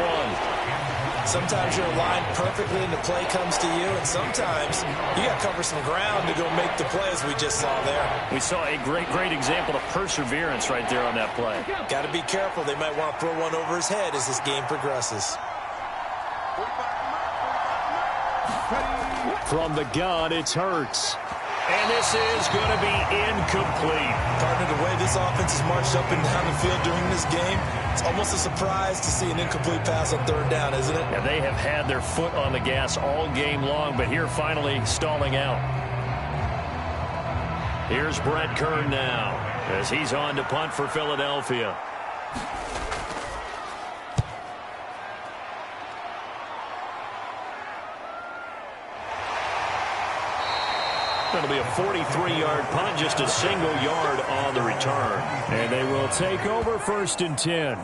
Speaker 3: 1.
Speaker 5: Sometimes you're aligned perfectly and the play comes to you, and sometimes you got to cover some ground to go make the play, as we just saw there.
Speaker 1: We saw a great example of perseverance right there on that play.
Speaker 5: Got to be careful. They might want to throw one over his head as this game progresses.
Speaker 3: From the gun, it's Hurts. And this is going to be incomplete.
Speaker 5: Partner, the way this offense has marched up and down the field during this game, it's almost a surprise to see an incomplete pass on 3rd down, isn't it?
Speaker 1: Yeah, they have had their foot on the gas all game long, but here finally stalling out. Here's Brett Kern now as he's on to punt for Philadelphia. It'll be a 43-yard punt, just a single yard on the return.
Speaker 3: And they will take over 1st and 10.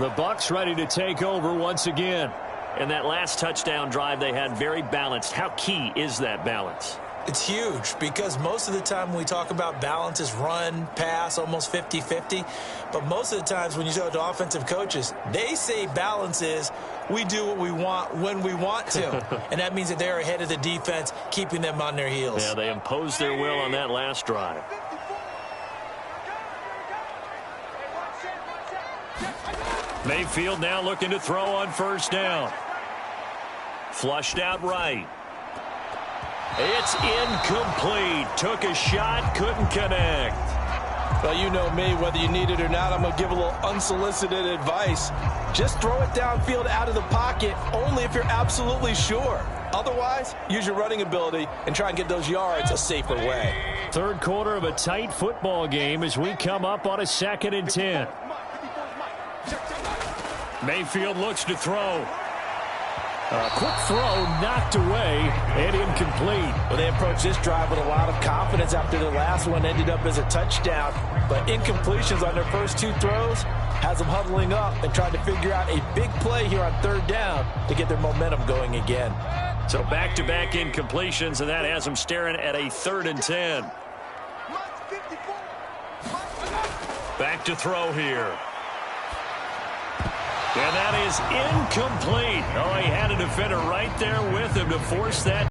Speaker 3: The Bucs ready to take over once again.
Speaker 1: And that last touchdown drive they had very balanced. How key is that balance?
Speaker 5: It's huge, because most of the time when we talk about balance is run, pass, almost 50-50. But most of the times when you talk to offensive coaches, they say balance is we do what we want when we want to. And that means that they're ahead of the defense, keeping them on their heels.
Speaker 1: Yeah, they imposed their will on that last drive. Mayfield now looking to throw on 1st down. Flushed out right. It's incomplete. Took a shot, couldn't connect.
Speaker 2: Well, you know me, whether you need it or not, I'm going to give a little unsolicited advice. Just throw it downfield out of the pocket only if you're absolutely sure. Otherwise, use your running ability and try and get those yards a safer way.
Speaker 3: 3rd quarter of a tight football game as we come up on a 2nd and 10. Mayfield looks to throw. A quick throw knocked away and incomplete.
Speaker 2: Well, they approached this drive with a lot of confidence after the last one ended up as a touchdown. But incompletions on their first 2 throws has them huddling up and trying to figure out a big play here on 3rd down to get their momentum going again.
Speaker 1: So back-to-back incompletions, and that has them staring at a 3rd and 10. Back to throw here. And that is incomplete. Oh, he had a defender right there with him to force that